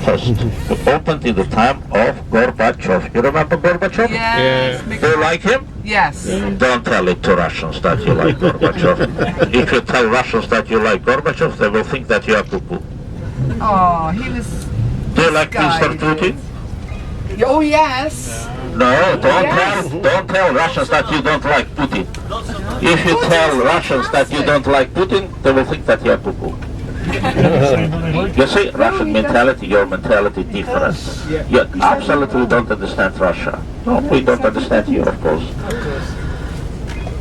First. It opened in the time of Gorbachev. You remember Gorbachev? Yes. Do you like him? Yes. Don't tell it to Russians that you like Gorbachev. If you tell Russians that you like Gorbachev, they will think that you are cuckoo. Oh, he was. Do you like guy Mr. Putin? Oh yes. No, Yes. don't tell Russians that you don't like Putin. If you tell Russians that you don't like Putin, they will think that you are cuckoo. You see, Russian mentality, your mentality different. You absolutely don't understand Russia. No, we don't understand you, of course.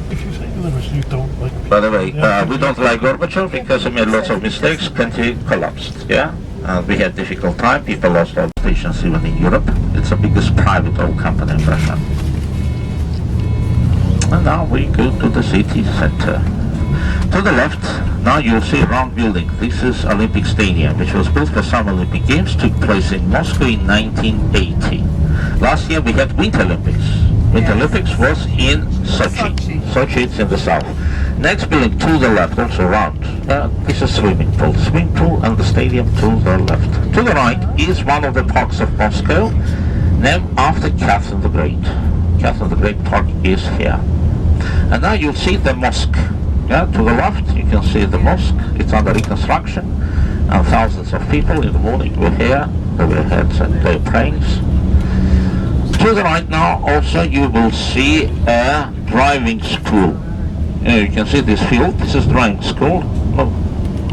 If you say you don't like. By the way, we don't like Gorbachev because he made lots of mistakes, country collapsed, yeah? And we had difficult time, people lost all stations even in Europe. It's the biggest private oil company in Russia. And now we go to the city center. To the left, now you'll see a round building. This is Olympic Stadium, which was built for Summer Olympic Games, took place in Moscow in 1980. Last year we had Winter Olympics. Winter Olympics was in Sochi. Sochi is in the south. Next building to the left, also round. This is swimming pool. Swimming pool and the stadium to the left. To the right is one of the parks of Moscow, named after Catherine the Great. Catherine the Great Park is here. And now you'll see the mosque. Yeah, to the left you can see the mosque. It's under reconstruction, and thousands of people in the morning were here, they were heads and their prayings. To the right now also you will see a driving school. You can see this field. This is driving school.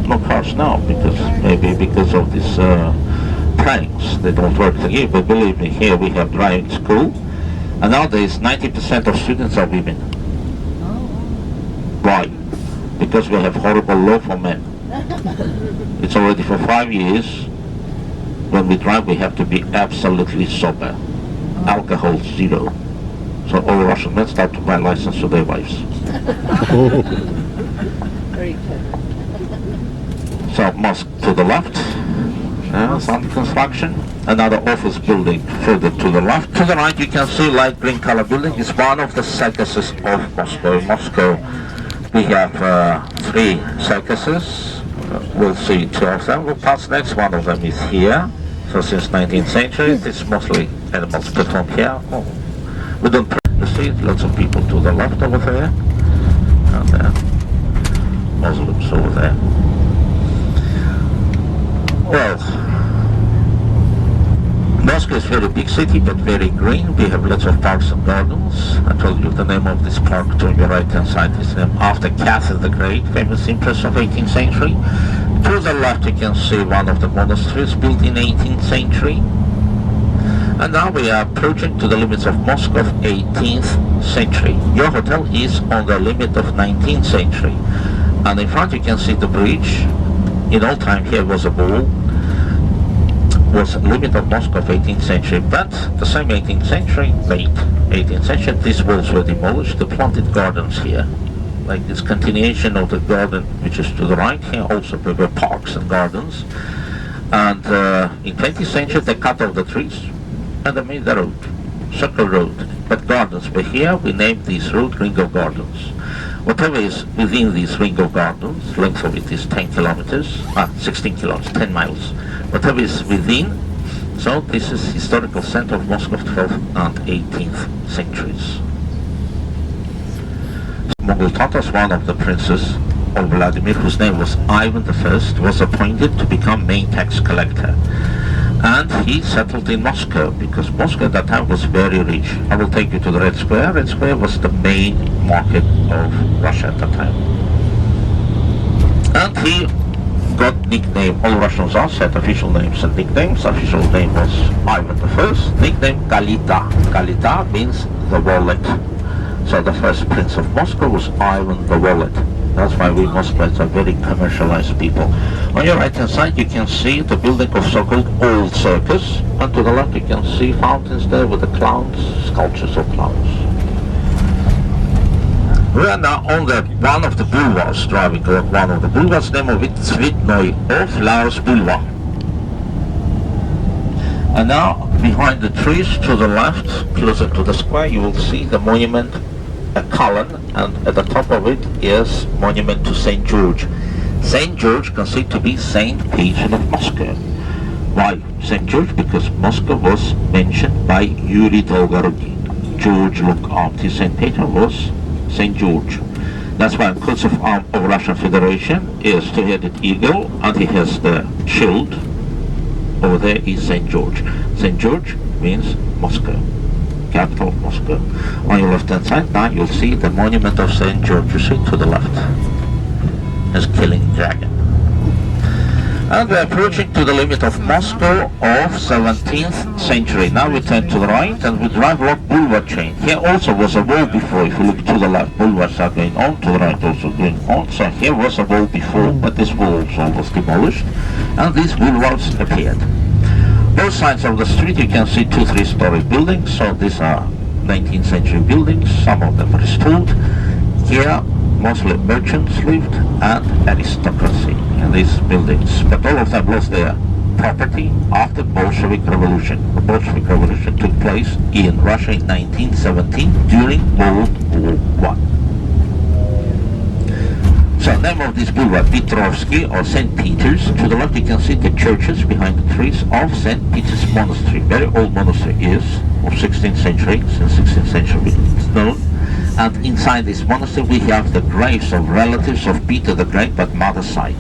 No cars now, because of these pranks. They don't work here, but believe me, here we have driving school, and nowadays 90% of students are women. Why? Because we have horrible law for men. It's already for 5 years. When we drive, we have to be absolutely sober. Alcohol zero. So all Russian men start to buy license to their wives. Very clever. So mosque to the left, some construction. Another office building further to the left. To the right you can see light green color building. It's one of the circuses of Moscow. In Moscow we have 3 circuses. We'll see 2 of them. We'll pass next. One of them is here. So since 19th century it's mostly animals performed here. We don't see lots of people to the left over there, and Muslims over there. Well, Moscow is a very big city, but very green. We have lots of parks and gardens. I told you the name of this park to your right hand side is named after Catherine the Great, famous empress of 18th century. To the left you can see one of the monasteries built in 18th century. And now we are approaching to the limits of Moscow of 18th century. Your hotel is on the limit of 19th century. And in front you can see the bridge. In old time here was a wall. Was limit of Moscow of 18th century. But the same 18th century, late 18th century, these walls were demolished. They planted gardens here. Like this continuation of the garden which is to the right here, also there were parks and gardens. And in 20th century they cut off the trees and they made the road, circle road. But gardens were here. We named this road Ring of Gardens. Whatever is within this Ring of Gardens, length of it is 10 kilometers, 16 kilometers, 10 miles. Whatever is within, so this is historical center of Moscow of 12th and 18th centuries. Mongol Tatars, one of the princes of Vladimir, whose name was Ivan I, was appointed to become main tax collector. And he settled in Moscow, because Moscow at that time was very rich. I will take you to the Red Square. Red Square was the main market of Russia at that time. And he got nickname, all Russians are set official names and nicknames. Official name was Ivan I, nickname Kalita. Kalita means the wallet. So the first prince of Moscow was Ivan the Wallet. That's why we Moscovites are very commercialized people. On your right hand side you can see the building of so-called old circus, and to the left you can see fountains there with the clowns, sculptures of clowns. We are now on one of the boulevards, driving along one of the boulevards, name of it Tsvitnoy, or Flowers Boulevard. And now behind the trees to the left, closer to the square, you will see the monument, a column, and at the top of it is monument to Saint George. Saint George considered to be Saint Patron of Moscow. Why Saint George? Because Moscow was mentioned by Yuri Dolgoruki. George looked after Saint Peter was Saint George. That's why coat of arms of Russian Federation is two-headed eagle, and he has the shield. Over there is Saint George. Saint George means Moscow, capital of Moscow. On your left-hand side now you'll see the monument of Saint George. You see to the left. It's killing dragon. And we're approaching to the limit of Moscow of 17th century. Now we turn to the right and we drive along boulevard chain. Here also was a wall before. If you look to the left, boulevards are going on, to the right also going on. So here was a wall before, but this wall also was demolished, and these boulevards appeared. Both sides of the street you can see 2 3-story buildings. So these are 19th century buildings, some of them restored. Here mostly merchants lived and aristocracy in these buildings, but all of them lost their property after Bolshevik Revolution. The Bolshevik Revolution took place in Russia in 1917 during World War I. So name of this boulevard, Petrovsky or St. Peter's. To the left you can see the churches behind the trees of St. Peter's Monastery. Very old monastery is of 16th century, since 16th century it's known. And inside this monastery we have the graves of relatives of Peter the Great, but mother's side,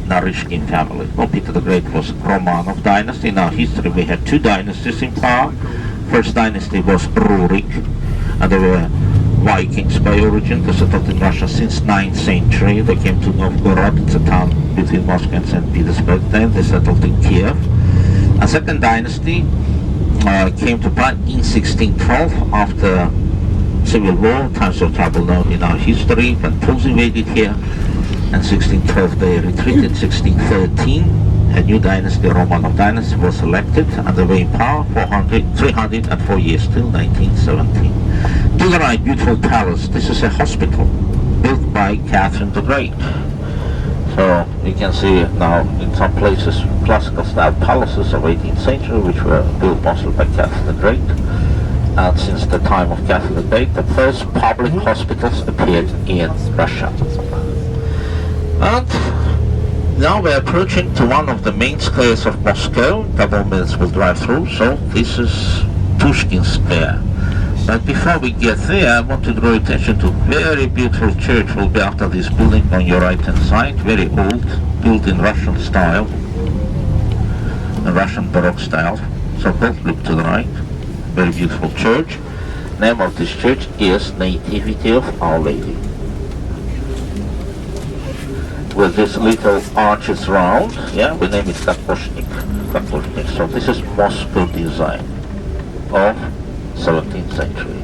Narishkin family. Well, Peter the Great was Romanov dynasty. In our history we had 2 dynasties in power. First dynasty was Rurik, and they were Vikings by origin. They settled in Russia since 9th century. They came to Novgorod, it's a town between Moscow and St. Petersburg. Then they settled in Kiev. A second dynasty came to power in 1612 after Civil War, times of trouble known in our history, when Poles invaded here. In 1612 they retreated. 1613 a new dynasty, Romanov dynasty, was elected, and they were in power for 304 years till 1917. To the right, beautiful palace. This is a hospital built by Catherine the Great. So you can see now in some places classical style palaces of 18th century which were built mostly by Catherine the Great. And since the time of Catherine the Great, the first public hospitals appeared in Russia. And now we're approaching to one of the main squares of Moscow. A couple of minutes we'll drive through. So this is Pushkin Square. But before we get there, I want to draw attention to a very beautiful church. Will be after this building on your right hand side. Very old, built in Russian style, a Russian Baroque style. So both look to the right. Very beautiful church. Name of this church is Nativity of Our Lady. With this little arches round, yeah, we name it Kaposhnik. So this is Moscow design of 17th century.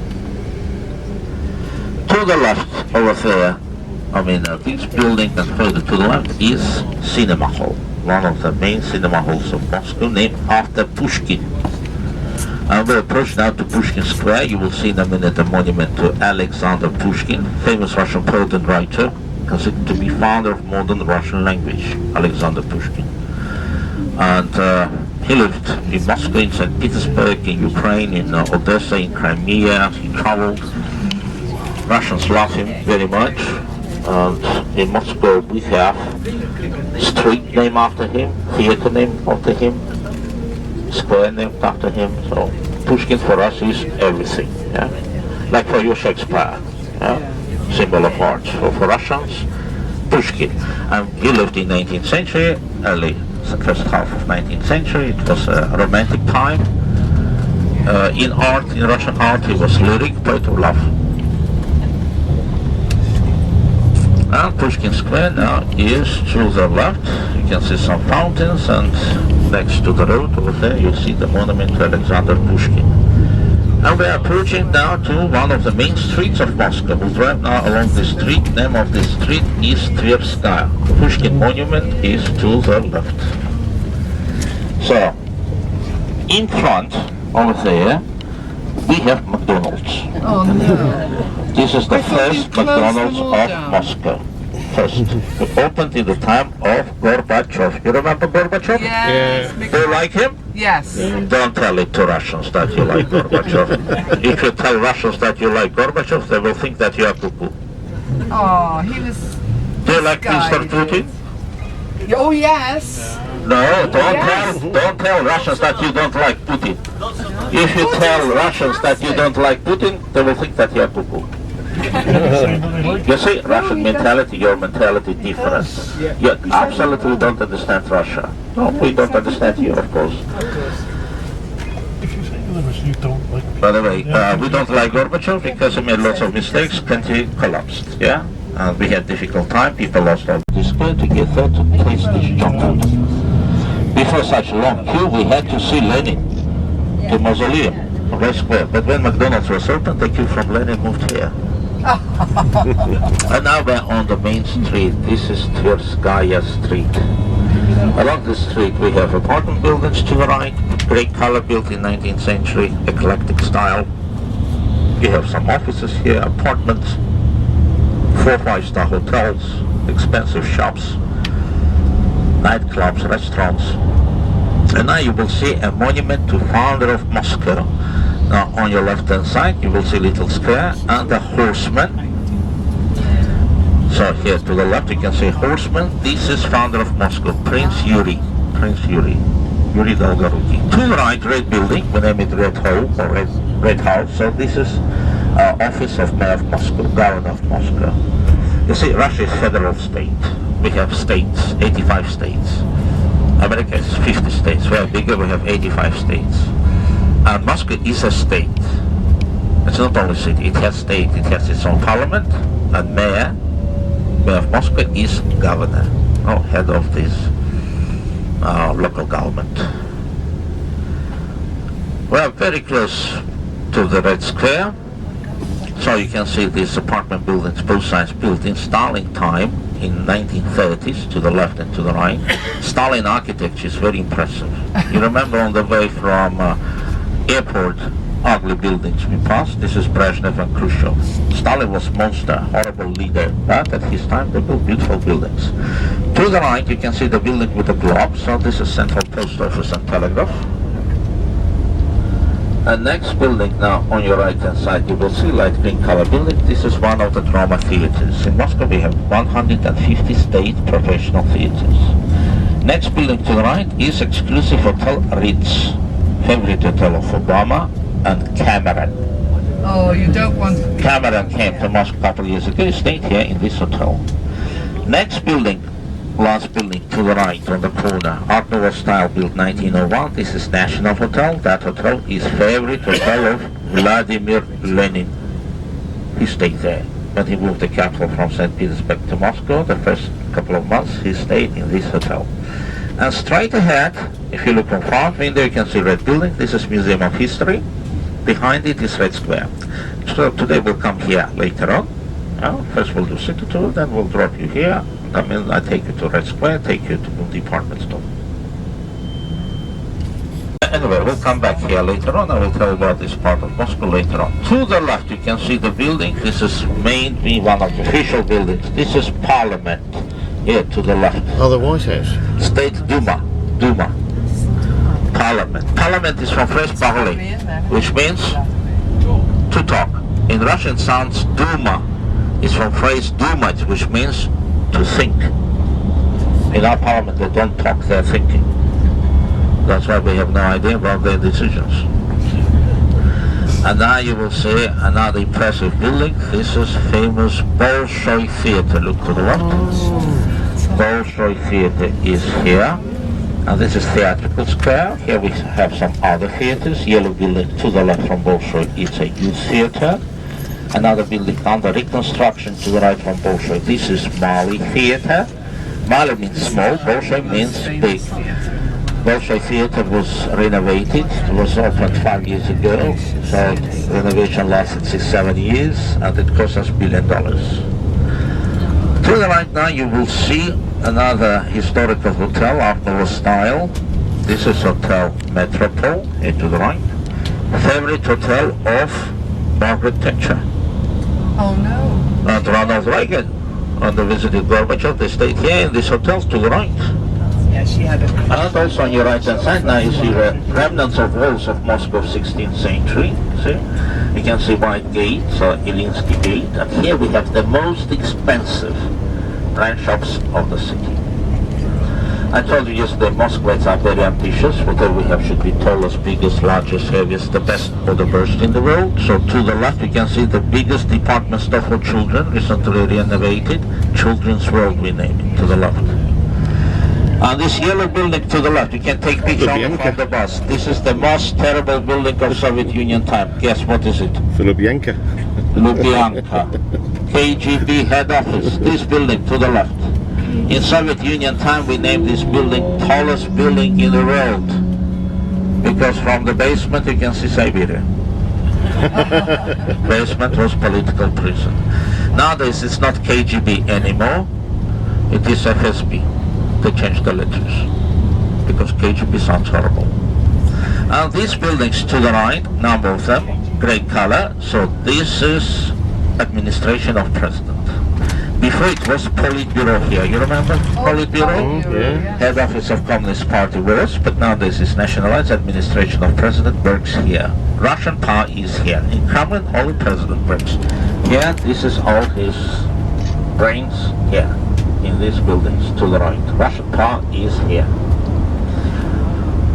To the left over there, this building and further to the left is Cinema Hall, one of the main cinema halls of Moscow, named after Pushkin. And we approach now to Pushkin Square. You will see in a minute a monument to Alexander Pushkin, famous Russian poet and writer, considered to be founder of modern Russian language, Alexander Pushkin. And he lived in Moscow, in St. Petersburg, in Ukraine, in Odessa, in Crimea. He traveled. Russians love him very much. And in Moscow we have street named after him, theater named after him, square named after him. So Pushkin for us is everything, yeah? Like for you, Shakespeare, yeah? Symbol of art. So for Russians, Pushkin. And he lived in 19th century, early first half of 19th century. It was a romantic time. In art, in Russian art, he was lyric, poet of love. And Pushkin Square now is to the left. You can see some fountains, and next to the road over there you see the monument to Alexander Pushkin. And we are approaching now to one of the main streets of Moscow. We'll drive now along the street. Name of the street is Tverskaya. Pushkin Monument is to the left. So, in front, over there, we have McDonald's. Oh no. This is the I thought you first closed McDonald's them all of down. Moscow. First. It opened in the time of Gorbachev. You remember Gorbachev? Yes. Do you like him? Yes. Don't tell it to Russians that you like Gorbachev. If you tell Russians that you like Gorbachev, they will think that you are cuckoo. Oh, he was. Do you like Mr. Putin? Oh yes. No, Yes. don't tell Russians that you don't like Putin. If you tell Russians that you don't like Putin, they will think that you are cuckoo. You see, Russian mentality, your mentality different. You absolutely don't understand Russia. No, we don't understand you, of course. If you say to them you don't like people. By the way, we don't like Gorbachev because he made lots of mistakes, country collapsed, yeah? And we had difficult time, people lost all this way to get there to taste this junk food. Before such a long queue, we had to see Lenin, the mausoleum, Red Square. But when McDonald's was open, the queue from Lenin moved here. And now we're on the main street. This is Tverskaya Street. Along the street we have apartment buildings to the right, grey color built in 19th century, eclectic style. We have some offices here, apartments, 4 5-star hotels, expensive shops, nightclubs, restaurants. And now you will see a monument to founder of Moscow. Now on your left hand side you will see little square and a horseman. So here to the left you can see horseman. This is founder of Moscow, Prince Yuri Dolgoruki. To the right, red building, we name it Red Hall or Red House. So this is office of Mayor of Moscow, Governor of Moscow. You see, Russia is federal state. We have states, 85 states. America is 50 states. We are bigger, we have 85 states. And Moscow is a state. It's not only city, it has state, it has its own parliament, and mayor of Moscow is governor, head of this local government. We are very close to the Red Square, so you can see these apartment buildings, both sides built in Stalin time, in 1930s, to the left and to the right. Stalin architecture is very impressive. You remember on the way from airport, ugly buildings we passed. This is Brezhnev and Khrushchev. Stalin was monster, horrible leader, but at his time they built beautiful buildings. To the right you can see the building with the globe, so this is Central Post Office and Telegraph. And next building now on your right hand side you will see light green color building. This is one of the drama theaters. In Moscow we have 150 state professional theaters. Next building to the right is exclusive hotel Ritz, favorite hotel of Obama and Cameron. Oh, you don't want. Cameron came to Moscow a couple of years ago. He stayed here in this hotel. Next building, last building to the right on the corner, Art Nouveau style, built 1901. This is National Hotel. That hotel is favorite hotel of Vladimir Lenin. He stayed there. When he moved the capital from St. Petersburg to Moscow, the first couple of months he stayed in this hotel. And straight ahead, if you look from front window, you can see red building. This is Museum of History. Behind it is Red Square. So today we'll come here later on. First we'll do city tour, then we'll drop you here. I take you to Red Square, take you to the department store. Anyway, we'll come back here later on. I will tell you about this part of Moscow later on. To the left you can see the building. This is mainly one of the official buildings. This is Parliament. Here to the left. Oh, the White House. State Duma. Parliament. Parliament is from French parler, which means to talk. In Russian sounds Duma is from phrase думать, which means to think. In our parliament they don't talk, they're thinking. That's why we have no idea about their decisions. And now you will see another impressive building. This is famous Bolshoi Theater. Look to the left. Bolshoi Theater is here. And this is Theatrical Square. Here we have some other theaters. Yellow building to the left from Bolshoi is a youth theater. Another building under reconstruction to the right from Bolshoi. This is Mali Theater. Mali means small, Bolshoi means big. Bolshoi Theater was renovated. It was opened 5 years ago, so renovation lasted 6-7 years, and it cost us $1 billion. To the right now you will see another historical hotel, Art Nouveau style. This is Hotel Metropole, here to the right. Favorite hotel of Margaret Thatcher Oh no. and Ronald Reagan. When they visited Gorbachev, they stayed here in this hotel to the right. Yeah, she had a. And also on your right hand side now you see the remnants of walls of Moscow of 16th century. See? You can see White Gate, so Ilinsky Gate, and here we have the most expensive brand shops of the city. I told you yesterday Moscovites are very ambitious. Whatever we have should be tallest, biggest, largest, heaviest, the best or the worst in the world. So to the left you can see the biggest department store for children, recently renovated. Children's World we name it, to the left. And this yellow building to the left, you can take picture from the bus. This is the most terrible building of Soviet Union time. Guess what is it? Lubyanka. Lubyanka. KGB head office. This building to the left. In Soviet Union time we named this building tallest building in the world. Because from the basement you can see Siberia. Basement was political prison. Nowadays it's not KGB anymore. It is FSB. They changed the letters because KGB sounds horrible. And these buildings to the right, number of them, grey color, so this is administration of president. Before it was Politburo here, you remember Politburo? Yeah. Head office of Communist Party was, but nowadays it's nationalized. Administration of president works here. Russian power is here. In Kremlin only president works. Here, this is all his brains here. In these buildings to the right. Russian power is here.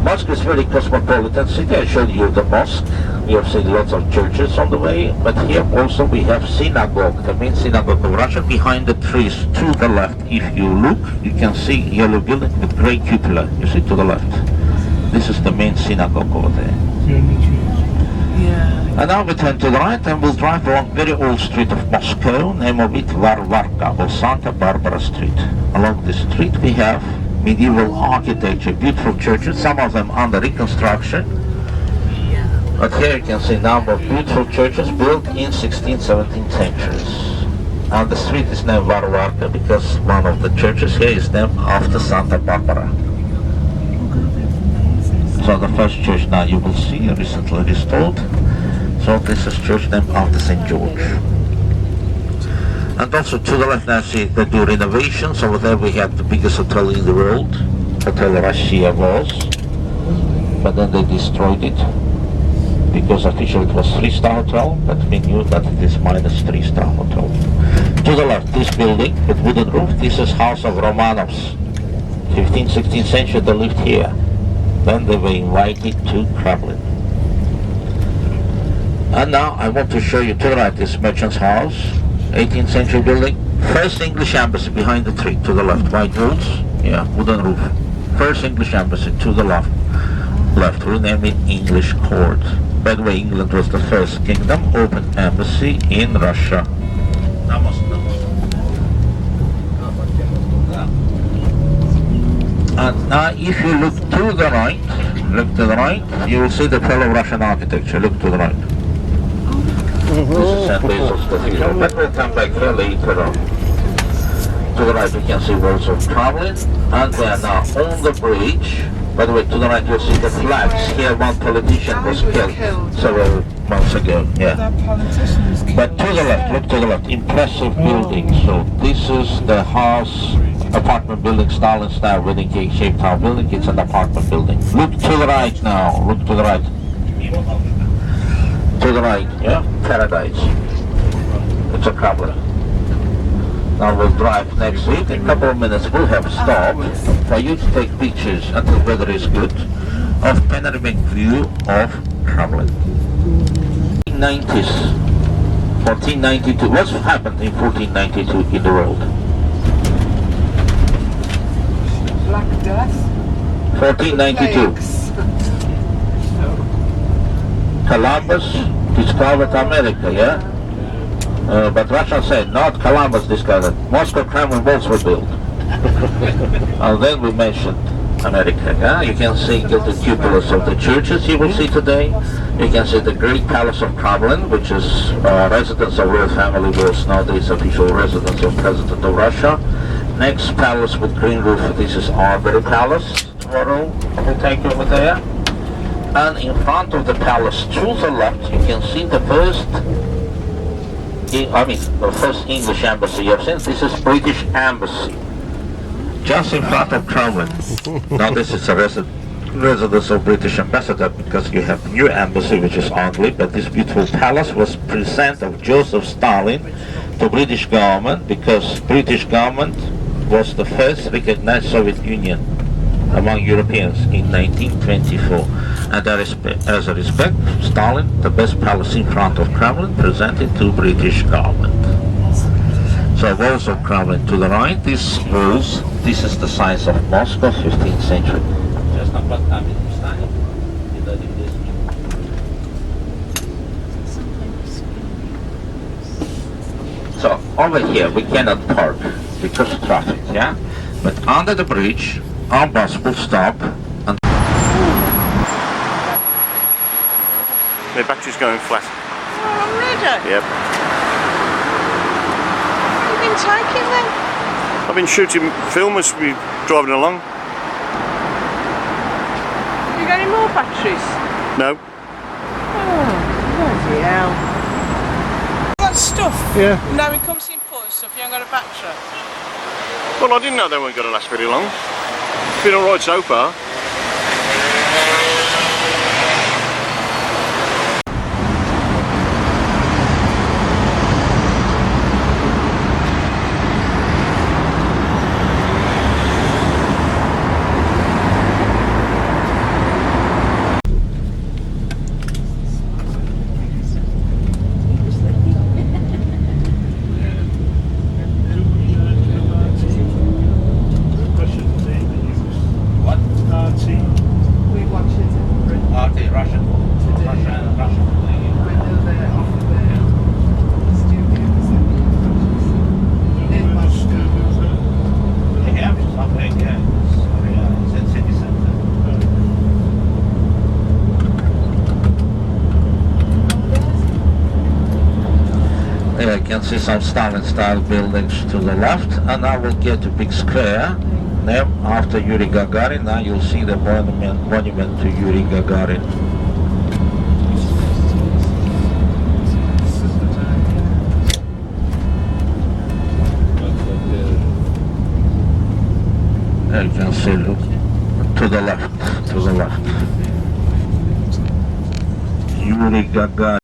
Moscow is very cosmopolitan city. I showed you the mosque. We have seen lots of churches on the way, but here also we have synagogue, the main synagogue of Russia, behind the trees to the left. If you look, you can see yellow building with grey cupola. You see to the left. This is the main synagogue over there. Yeah. And now we turn to the right and we'll drive along very old street of Moscow, name of it Varvarka or Santa Barbara Street. Along this street we have medieval architecture, beautiful churches, some of them under reconstruction. But here you can see a number of beautiful churches built in 16th, 17th centuries. And the street is named Varvarka because one of the churches here is named after Santa Barbara. So the first church now you will see, recently restored. So this is church named after St. George. And also to the left now see they do renovations. Over there we have the biggest hotel in the world. Hotel Russia was. But then they destroyed it. Because officially it was 3-star hotel, but we knew that it is minus 3-star hotel. To the left, this building with wooden roof, this is house of Romanovs. 15th, 16th century they lived here. Then they were invited to Kremlin. And now I want to show you to the right this merchant's house, 18th century building. First English embassy behind the tree to the left, white walls, yeah, wooden roof. First English embassy to the left, we name it English Court. By the way, England was the first kingdom, open embassy in Russia. And now if you look to the right, you will see the fellow Russian architecture. Look to the right. This is St. Basil's Cathedral. But we'll come back here later on. To the right you can see walls of Kremlin, and we are now on the bridge. By the way, to the right you'll see the flags. Here one politician was killed several months ago. Yeah. But to the left, look to the left, impressive building. So this is the house, apartment building, Stalin style wedding cake shaped tower building. It's an apartment building. Look to the right now, look to the right. To the right, yeah, paradise. It's a Kremlin. Now we'll drive next week. In a couple of minutes we'll have stopped for you to take pictures until weather is good of panoramic view of Kremlin. 1990s, 1492. What's happened in 1492 in the world? Black Death. 1492. Columbus discovered America, yeah? But Russia said, not Columbus discovered. Moscow Kremlin walls were built. And then we mentioned America. Yeah? You can see the cupolas of the churches you will see today. You can see the Great Palace of Kremlin, which is residence of royal family, was nowadays official residence of President of Russia. Next palace with green roof, this is Arbury Palace. Tomorrow I will take you over there. And in front of the palace to the left, you can see the first English embassy you have seen. This is British Embassy. Just in front of Kremlin. Now this is a residence of British ambassador, because you have new embassy which is only, but this beautiful palace was present of Joseph Stalin to British government, because British government was the first recognized Soviet Union among Europeans in 1924. And as a respect, Stalin, the best palace in front of Kremlin, presented to British government. So walls of Kremlin to the right, these walls, this is the size of Moscow, 15th century. So over here we cannot park because of traffic, yeah? But under the bridge, our bus will stop and... My battery's going flat. Oh, already? Yep. What have you been taking then? I've been shooting film as we driving along. Have you got any more batteries? No. Oh, bloody hell. Got stuff? Yeah. Now it comes in port and stuff, you haven't got a battery? Well, I didn't know they weren't going to last very long. It's been alright so far. We watch it in Britain. Okay, Russian. Russian. When they're off the studios in Moscow. They have something, it's in city center. There you can see some Stalin-style buildings to the left, and now we'll get to big square. There, after Yuri Gagarin, now you'll see the monument to Yuri Gagarin. There you can see, look, to the left. Yuri Gagarin.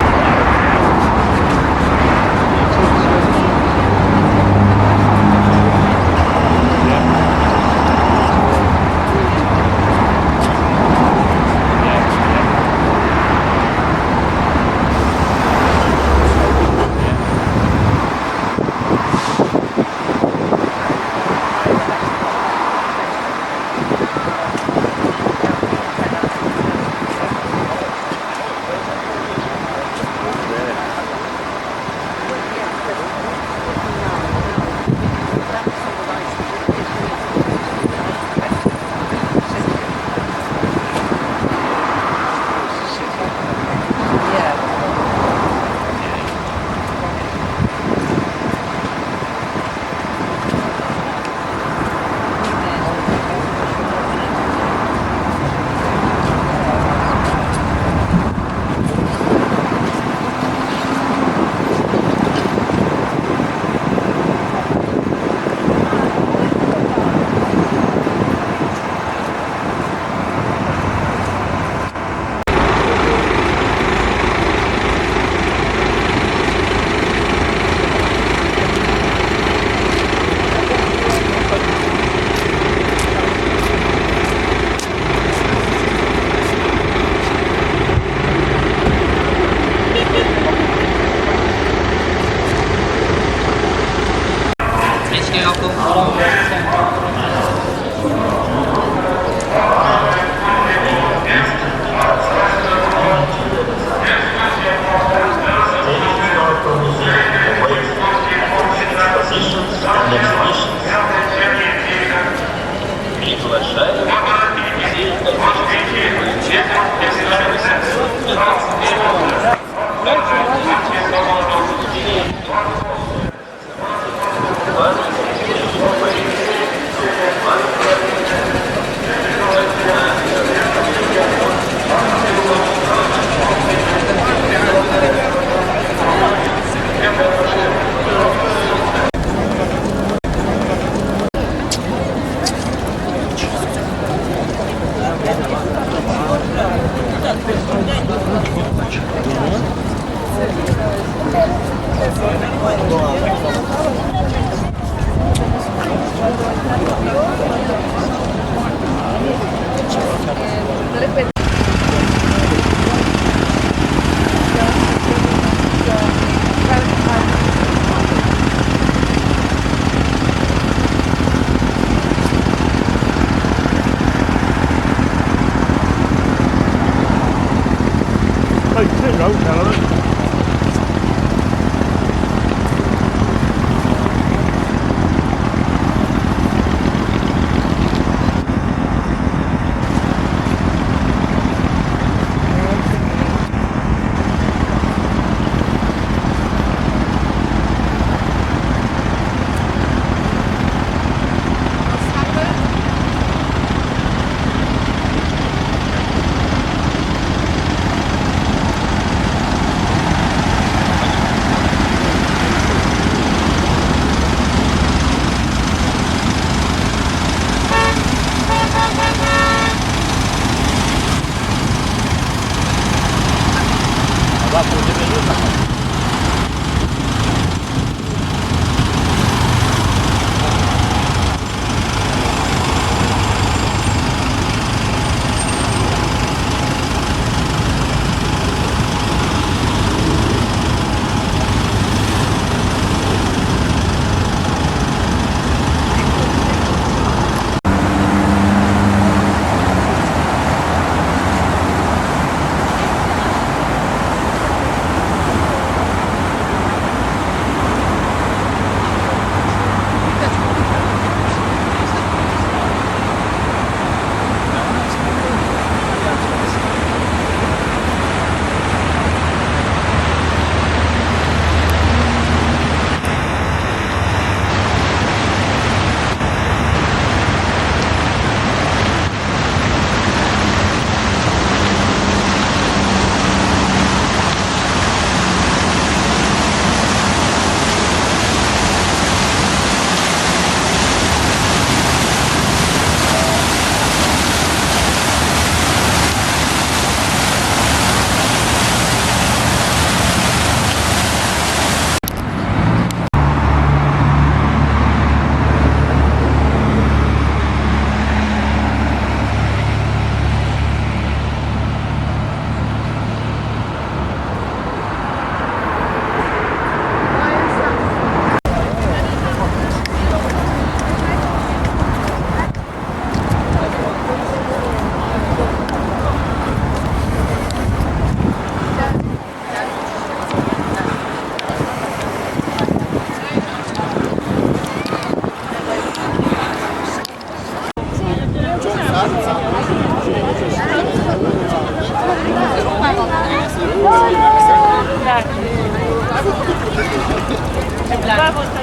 Hey, two road calendar.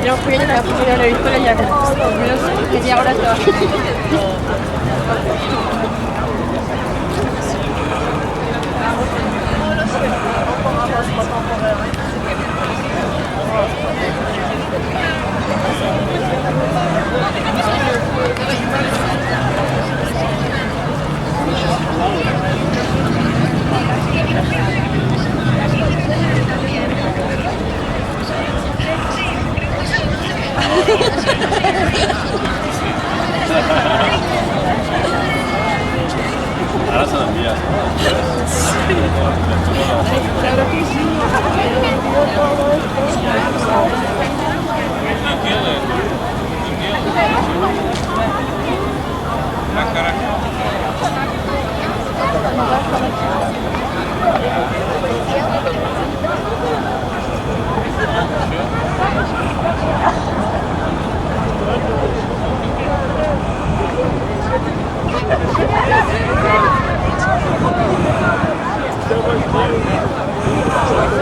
Yo fui en la porque yo lo he visto ya que ahora está. Ahora se lo envías. Claro que sí. Thank you.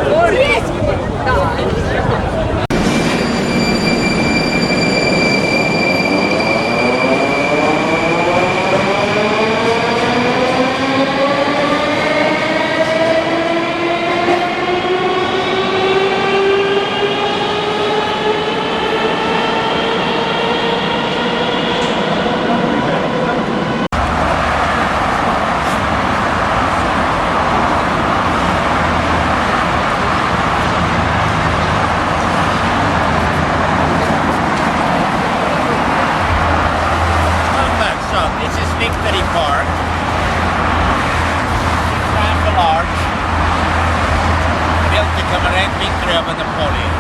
victory of Napoleon.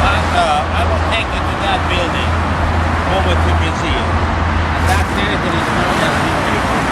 And I will take you to that building, over to museum. And that territory is known as Victory Point.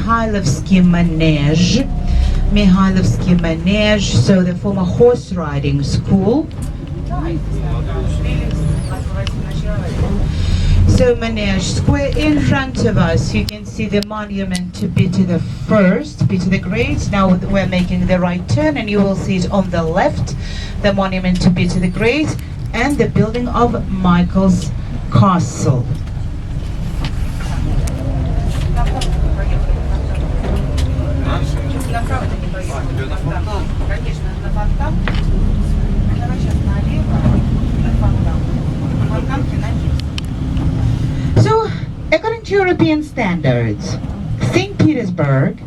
Mihailovsky Manege. Mihailovsky Manege, so the former horse riding school. So Manege Square in front of us, you can see the monument to Peter the First, Peter the Great. Now we're making the right turn and you will see it on the left, the monument to Peter the Great and the building of Michael's Castle. So, according to European standards, St. Petersburg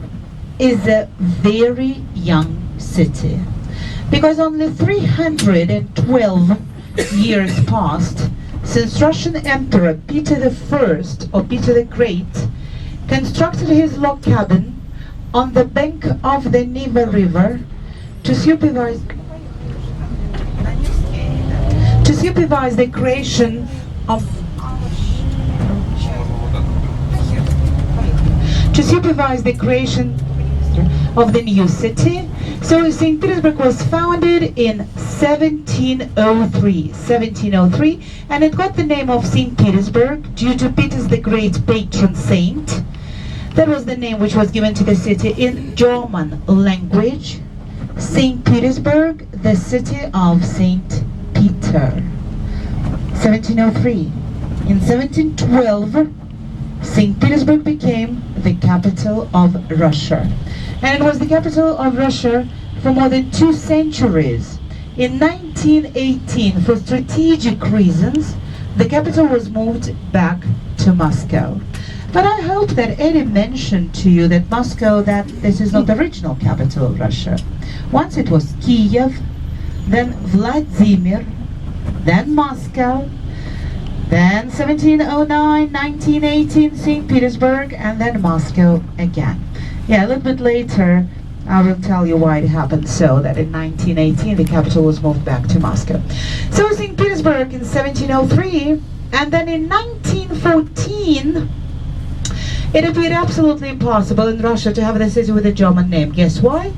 is a very young city because only 312 years passed since Russian Emperor Peter the First or Peter the Great constructed his log cabin on the bank of the Neva River to supervise the creation of the new city. So St. Petersburg was founded in 1703, and it got the name of St. Petersburg due to Peter's the Great patron saint. That was the name which was given to the city in German language. St. Petersburg, the city of St. Peter. 1703. In 1712, St. Petersburg became the capital of Russia. And it was the capital of Russia for more than 2 centuries. In 1918, for strategic reasons, the capital was moved back to Moscow. But I hope that Eddie mentioned to you that Moscow, that this is not the original capital of Russia. Once it was Kiev, then Vladimir, then Moscow, then 1709, 1918, St. Petersburg, and then Moscow again. Yeah, a little bit later, I will tell you why it happened so that in 1918 the capital was moved back to Moscow. So St. Petersburg in 1703, and then in 1914, it appeared absolutely impossible in Russia to have the city with a German name. Guess why?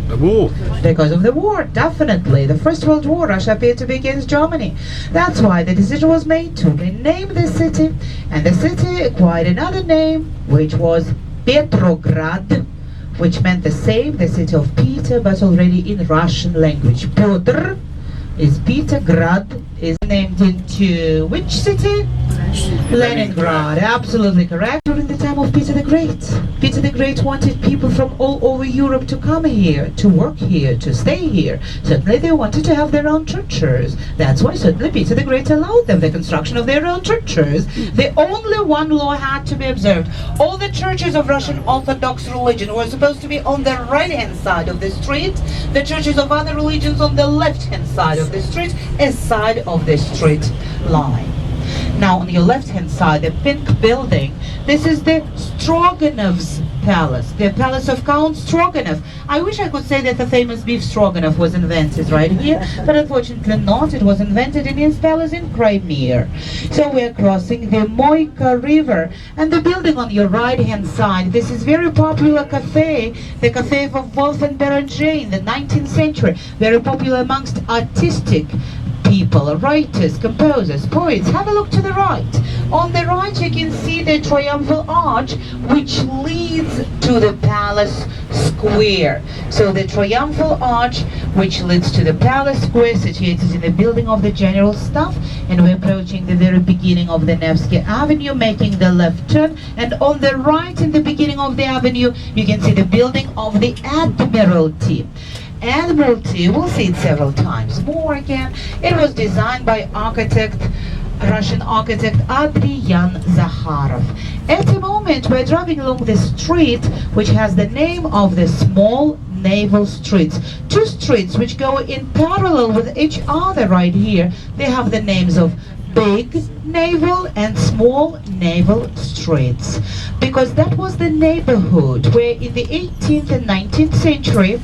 The war. Because of the war, definitely. The First World War, Russia appeared to be against Germany. That's why the decision was made to rename the city, and the city acquired another name, which was Petrograd, which meant the same, the city of Peter, but already in Russian language. Petr is Peter, Grad is named into which city? Leningrad, absolutely correct. During the time of Peter the Great, Peter the Great wanted people from all over Europe to come here, to work here, to stay here. Certainly they wanted to have their own churches. That's why certainly Peter the Great allowed them the construction of their own churches. The only one law had to be observed. All the churches of Russian Orthodox religion were supposed to be on the right-hand side of the street, the churches of other religions on the left-hand side of the street, aside of the street line. Now on your left-hand side, the pink building, this is the Stroganov's palace, the palace of Count Stroganov. I wish I could say that the famous beef Stroganov was invented right here, but unfortunately not. It was invented in his palace in Crimea. So we are crossing the Moika River, and the building on your right-hand side, this is very popular cafe, the cafe of Wolf and Beranger in the 19th century, very popular amongst artistic people, writers, composers, poets. Have a look to the right. On the right you can see the triumphal arch which leads to the palace square. So the triumphal arch which leads to the palace square, situated in the building of the general staff, and we're approaching the very beginning of the Nevsky Avenue, making the left turn, and on the right in the beginning of the avenue you can see the building of the Admiralty. Admiralty, we'll see it several times more again. It was designed by Russian architect Adrian Zakharov. At the moment we're driving along the street which has the name of the small naval streets. 2 streets which go in parallel with each other right here. They have the names of big naval and small naval streets, because that was the neighborhood where in the 18th and 19th century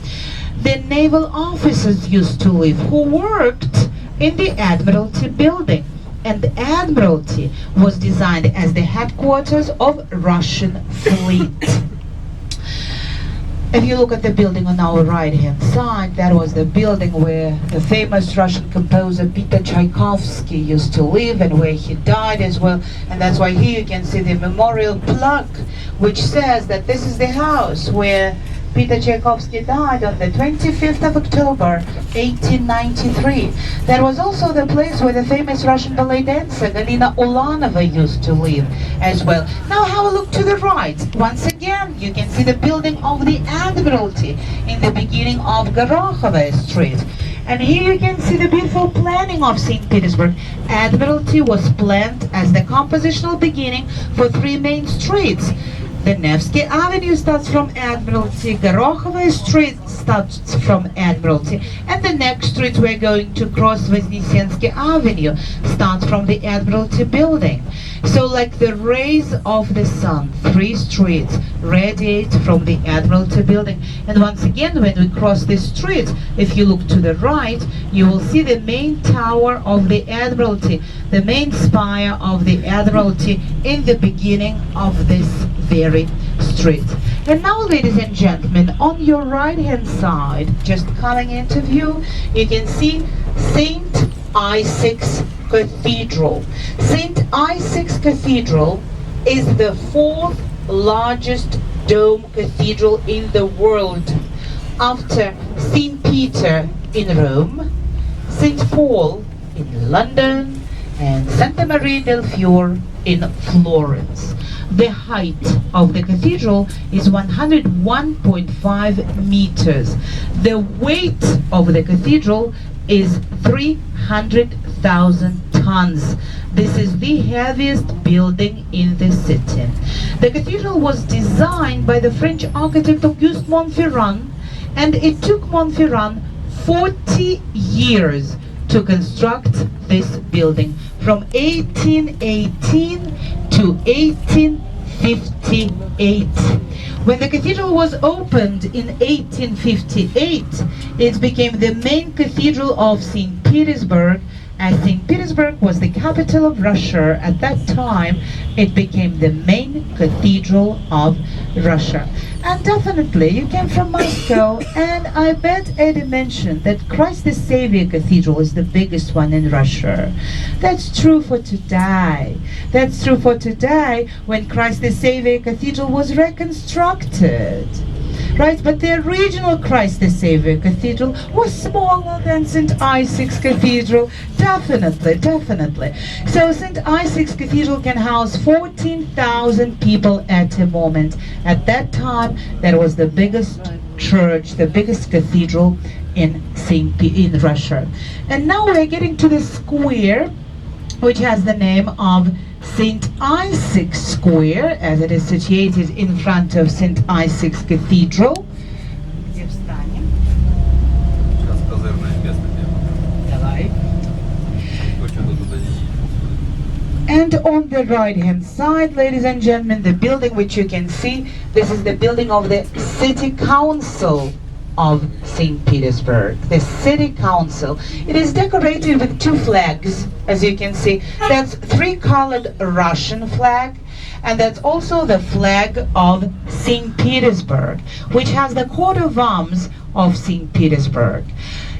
the naval officers used to live who worked in the Admiralty building. And the Admiralty was designed as the headquarters of Russian fleet. If you look at the building on our right-hand side, that was the building where the famous Russian composer Peter Tchaikovsky used to live and where he died as well. And that's why here you can see the memorial plaque, which says that this is the house where Peter Tchaikovsky died on the 25th of October, 1893. That was also the place where the famous Russian ballet dancer Galina Ulanova used to live as well. Now have a look to the right. Once again, you can see the building of the Admiralty in the beginning of Gorokhovo Street. And here you can see the beautiful planning of St. Petersburg. Admiralty was planned as the compositional beginning for three main streets. The Nevsky Avenue starts from Admiralty, Gorokhovo Street starts from Admiralty, and the next street we're going to cross, Voznесensky Avenue, starts from the Admiralty building. So like the rays of the sun, three streets radiate from the Admiralty building. And once again, when we cross this street, if you look to the right, you will see the main tower of the Admiralty, the main spire of the Admiralty in the beginning of this very street. And now, ladies and gentlemen, on your right-hand side, just coming into view, you can see St. Isaac's Cathedral. St. Isaac's Cathedral is the fourth largest dome cathedral in the world, after St. Peter in Rome, St. Paul in London, and Santa Maria del Fiore in Florence. The height of the cathedral is 101.5 meters. The weight of the cathedral is 300,000 tons. This is the heaviest building in the city. The cathedral was designed by the French architect Auguste Montferrand, and it took Montferrand 40 years to construct this building, from 1818 to 1858. When the cathedral was opened in 1858, it became the main cathedral of St. Petersburg. As St. Petersburg was the capital of Russia at that time, it became the main cathedral of Russia. And definitely, you came from Moscow, and I bet Eddie mentioned that Christ the Savior Cathedral is the biggest one in Russia. That's true for today. That's true for today, when Christ the Savior Cathedral was reconstructed. Right, but the original Christ the Savior Cathedral was smaller than St. Isaac's Cathedral. Definitely, definitely. So St. Isaac's Cathedral can house 14,000 people at a moment. At that time, that was the biggest church, the biggest cathedral in Russia. And now we're getting to the square, which has the name of St. Isaac's Square, as it is situated in front of St. Isaac's Cathedral. And on the right-hand side, ladies and gentlemen, the building which you can see, this is the building of the City Council of St. Petersburg, the City Council. It is decorated with two flags, as you can see. That's three-colored Russian flag, and that's also the flag of St. Petersburg, which has the coat of arms of St. Petersburg.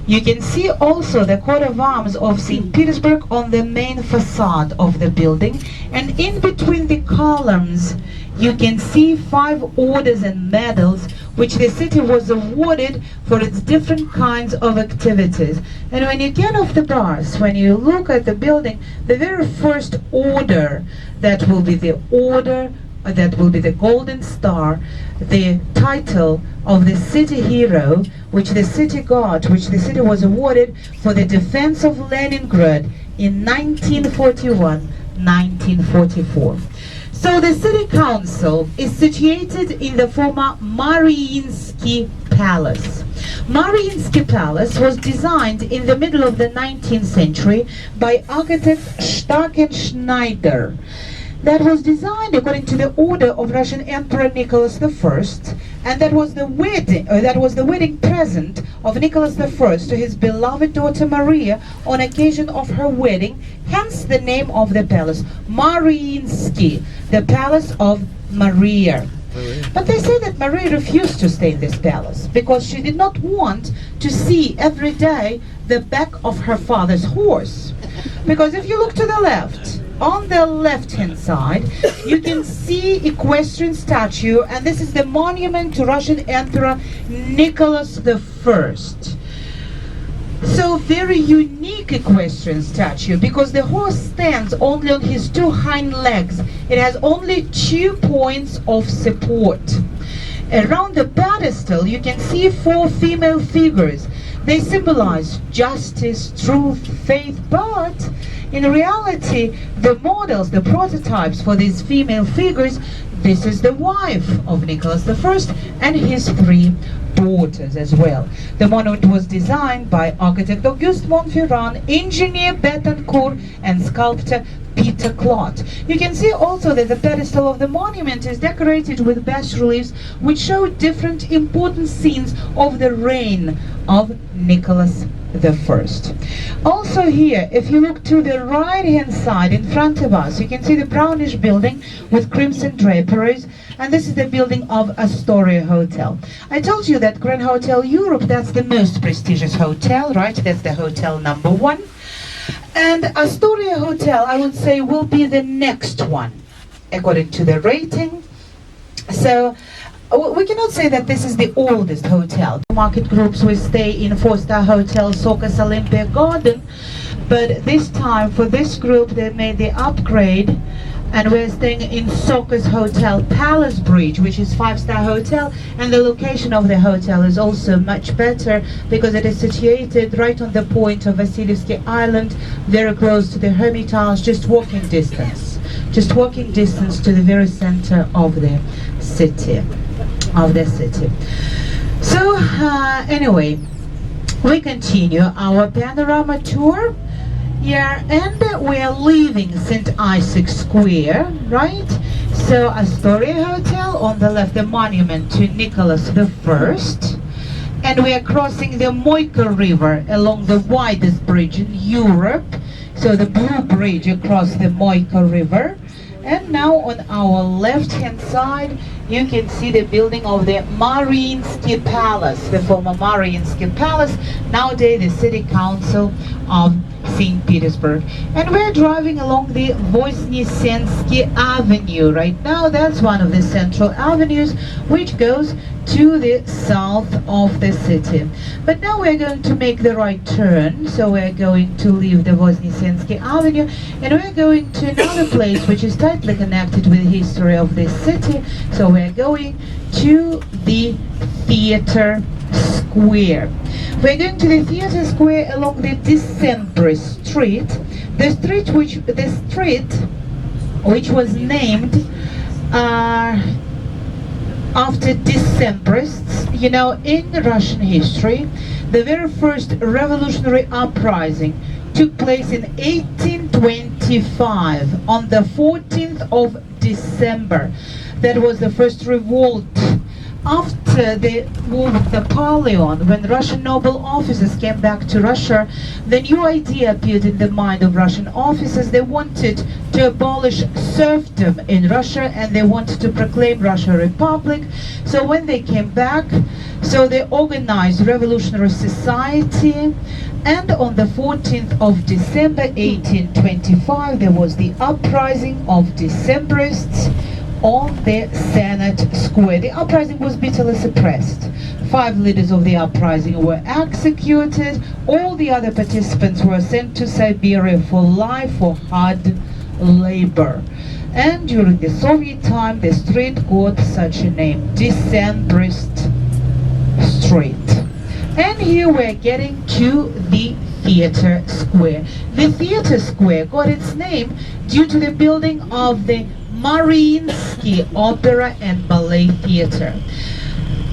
You can see also the coat of arms of St. Petersburg on the main facade of the building, and in between the columns you can see 5 orders and medals which the city was awarded for its different kinds of activities. And when you get off the bus, when you look at the building, the very first order, that will be the order, that will be the Golden Star, the title of the city hero, which the city got, which the city was awarded for the defense of Leningrad in 1941-1944. So the city council is situated in the former Mariinsky Palace. Mariinsky Palace was designed in the middle of the 19th century by architect Stackenschneider. That was designed according to the order of Russian Emperor Nicholas I, and that was the wedding present of Nicholas I to his beloved daughter Maria on occasion of her wedding. Hence the name of the palace, Mariinsky, the Palace of Maria. But they say that Marie refused to stay in this palace because she did not want to see every day the back of her father's horse. Because if you look to the left, on the left-hand side, you can see equestrian statue, and this is the monument to Russian Emperor Nicholas I. So very unique equestrian statue because the horse stands only on his two hind legs. It has only 2 points of support. Around the pedestal you can see 4 female figures. They symbolize justice, truth, faith, but in reality the models, the prototypes for these female figures, this is the wife of Nicholas I and his 3 daughters as well. The monument was designed by architect Auguste Montferrand, engineer Betancourt, and sculptor Peter Clot. You can see also that the pedestal of the monument is decorated with bas-reliefs which show different important scenes of the reign of Nicholas I. Also here, if you look to the right-hand side in front of us, you can see the brownish building with crimson draperies, and this is the building of Astoria Hotel. I told you that Grand Hotel Europe, that's the most prestigious hotel, right? That's the hotel number 1. And Astoria Hotel, I would say, will be the next one, according to the rating. So we cannot say that this is the oldest hotel. Market groups will stay in 4-star hotel Socas Olympia Garden, but this time for this group they made the upgrade, and we're staying in Socas Hotel Palace Bridge, which is 5-star hotel, and the location of the hotel is also much better because it is situated right on the point of Vasilievsky Island, very close to the Hermitage, just walking distance to the very center of the city. So anyway, we continue our panorama tour. Yeah, and we are leaving St. Isaac Square, right? So Astoria Hotel on the left, the monument to Nicholas I, and we are crossing the Moika River along the widest bridge in Europe, so the blue bridge across the Moika River. And now on our left-hand side, you can see the building of the Mariinsky Palace, the former Mariinsky Palace, nowadays the City Council of St. Petersburg. And we're driving along the Voznesensky Avenue right now. That's one of the central avenues which goes to the south of the city. But now we're going to make the right turn, so we're going to leave the Voznesensky Avenue and we're going to another place which is tightly connected with the history of this city. So we're going to the Theater Square. We're going to the Theater Square along the Decembrist Street, the street which was named after Decembrists. You know, in Russian history, the very first revolutionary uprising took place in 1825 on the 14th of December. That was the first revolt after the war with Napoleon. When Russian noble officers came back to Russia, the new idea appeared in the mind of Russian officers. They wanted to abolish serfdom in Russia and they wanted to proclaim Russia a republic. So when they came back, so they organized revolutionary society, and on the 14th of December 1825 there was the uprising of Decembrists on the Senate Square. The uprising was bitterly suppressed. 5 leaders of the uprising were executed. All the other participants were sent to Siberia for life for hard labor. And during the Soviet time, the street got such a name, Decembrist Street. And here we're getting to the Theater Square. The Theater Square got its name due to the building of the Mariinsky Opera and Ballet Theater.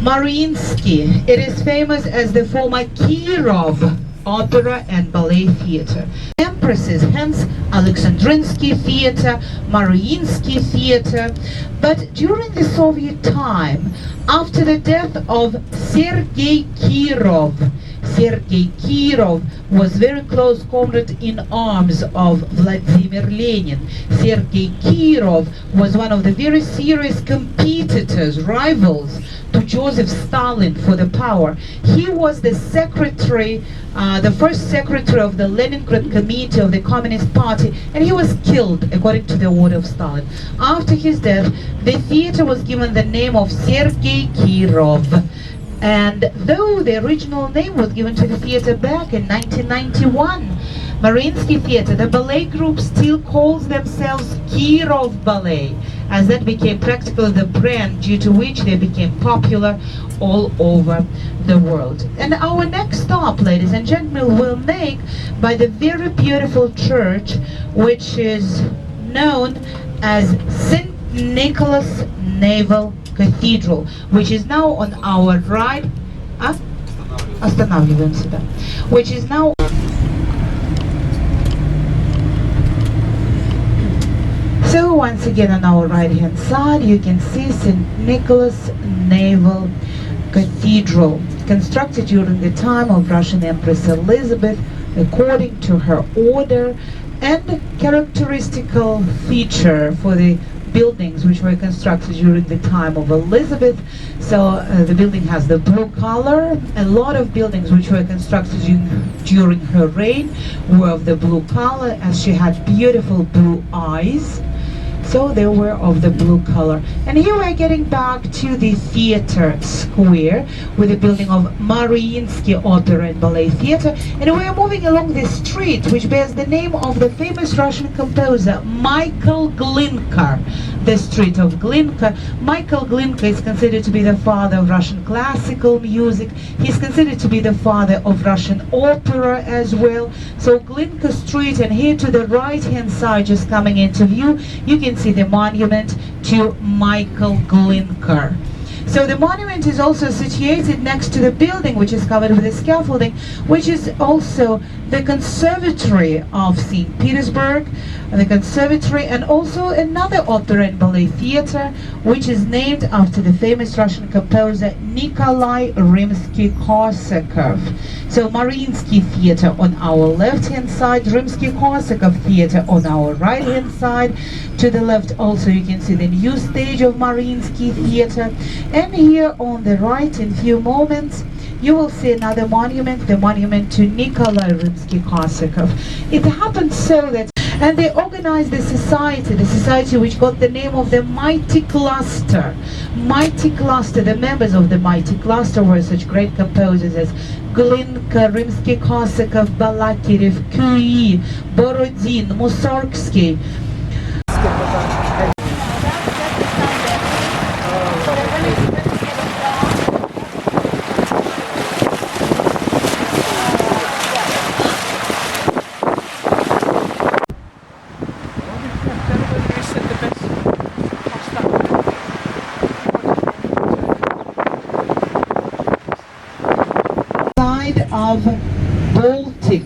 Mariinsky, it is famous as the former Kirov Opera and Ballet Theater. Empresses, hence Alexandrinsky Theater, Mariinsky Theater. But during the Soviet time, after the death of Sergei Kirov, Sergei Kirov was very close comrade in arms of Vladimir Lenin. Sergei Kirov was one of the very serious competitors, rivals to Joseph Stalin for the power. He was the secretary, the first secretary of the Leningrad Committee of the Communist Party, and he was killed according to the order of Stalin. After his death, the theater was given the name of Sergei Kirov. And though the original name was given to the theater back in 1991, Mariinsky Theater, the ballet group, still calls themselves Kirov Ballet, as that became practically the brand due to which they became popular all over the world. And our next stop, ladies and gentlemen, will make by the very beautiful church, which is known as St. Nicholas Naval Cathedral, which is now on our right. Останавливаемся, да. Which is now. So once again on our right hand side you can see St. Nicholas Naval Cathedral, constructed during the time of Russian Empress Elizabeth according to her order, and characteristical feature for the buildings which were constructed during the time of Elizabeth. So the building has the blue color. A lot of buildings which were constructed during her reign were of the blue color, as she had beautiful blue eyes. So they were of the blue color. And here we're getting back to the theater square with the building of Mariinsky Opera and Ballet Theater. And we are moving along the street which bears the name of the famous Russian composer Michael Glinka. The street of Glinka. Michael Glinka is considered to be the father of Russian classical music. He's considered to be the father of Russian opera as well. So Glinka Street, and here to the right hand side, just coming into view, you can see the monument to Michael Glinka. So the monument is also situated next to the building which is covered with a scaffolding, which is also the conservatory of St. Petersburg, the conservatory, and also another opera and ballet theater which is named after the famous Russian composer Nikolai Rimsky-Korsakov. So Mariinsky Theater on our left hand side, Rimsky-Korsakov Theater on our right hand side. To the left also you can see the new stage of Mariinsky Theater, and here on the right in few moments you will see another monument, the monument to Nikolai Rimsky-Korsakov. It happened so that, and they organized the society which got the name of the Mighty Cluster. Mighty Cluster, the members of the Mighty Cluster were such great composers as Glinka, Rimsky-Korsakov, Balakirev, Curie, Borodin, Mussorgsky. Of Baltic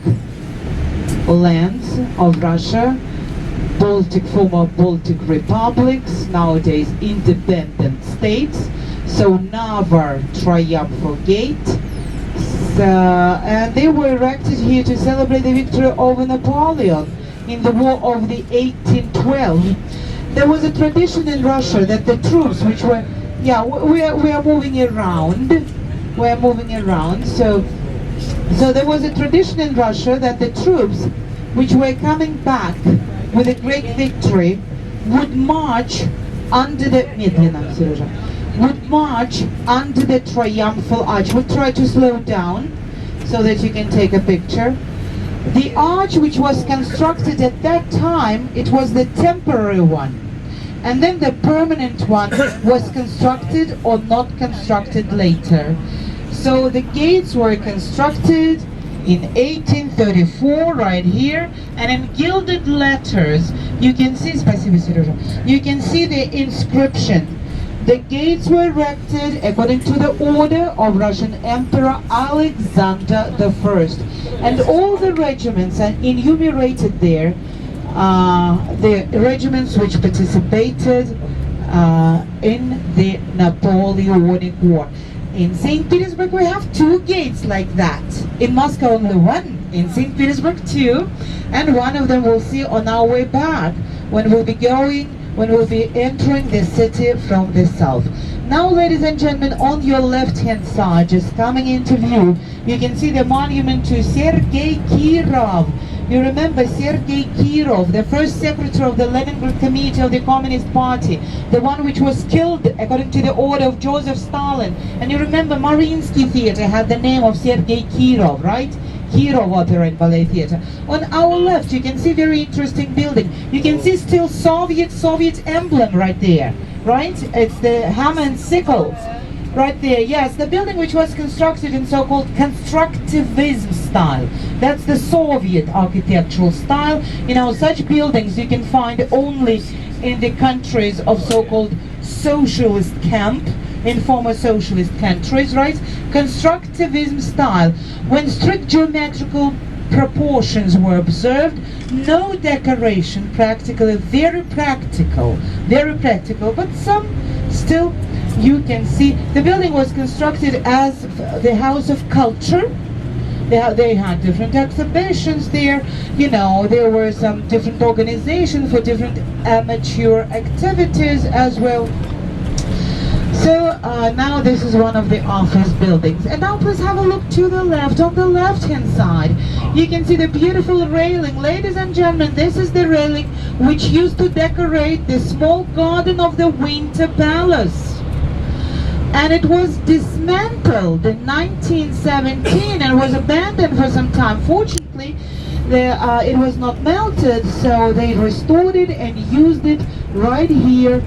lands of Russia, former Baltic republics, nowadays independent states. So Navar Triumphal Gate, and they were erected here to celebrate the victory over Napoleon in the War of the 1812. There was a tradition in Russia that the troops which were, we are moving around. We're moving around. So there was a tradition in Russia that the troops which were coming back with a great victory would march under the triumphal arch. We'll try to slow down so that you can take a picture. The arch which was constructed at that time, it was the temporary one. And then the permanent one was constructed or not constructed later. So the gates were constructed in 1834 right here, and in gilded letters you can see, you can see the inscription. The gates were erected according to the order of Russian Emperor Alexander I, and all the regiments are enumerated there, the regiments which participated in the Napoleonic War. in St. Petersburg we have two gates like that. In Moscow only one, in St. Petersburg two, and one of them we'll see on our way back when we'll be entering the city from the south. Now, ladies and gentlemen, on your left-hand side, just coming into view, you can see the monument to Sergei Kirov. You remember Sergei Kirov, the first secretary of the Leningrad Committee of the Communist Party, the one which was killed according to the order of Joseph Stalin. And you remember Mariinsky Theater had the name of Sergei Kirov, right? Kirov Opera and Ballet Theater. On our left, you can see very interesting building. You can see still Soviet emblem right there, right? It's the hammer and sickle. Right there, yes, the building which was constructed in so-called constructivism style. That's the Soviet architectural style. You know, such buildings you can find only in the countries of so-called socialist camp, in former socialist countries, right? Constructivism style. When strict geometrical proportions were observed, no decoration, practically very practical, but some still you can see. The building was constructed as the House of Culture. They had different exhibitions there, you know, there were some different organizations for different amateur activities as well. So now this is one of the office buildings. And now please have a look to the left. On the left hand side, you can see the beautiful railing. Ladies and gentlemen, this is the railing which used to decorate the small garden of the Winter Palace. And it was dismantled in 1917 and was abandoned for some time. Fortunately, it was not melted, so they restored it and used it right here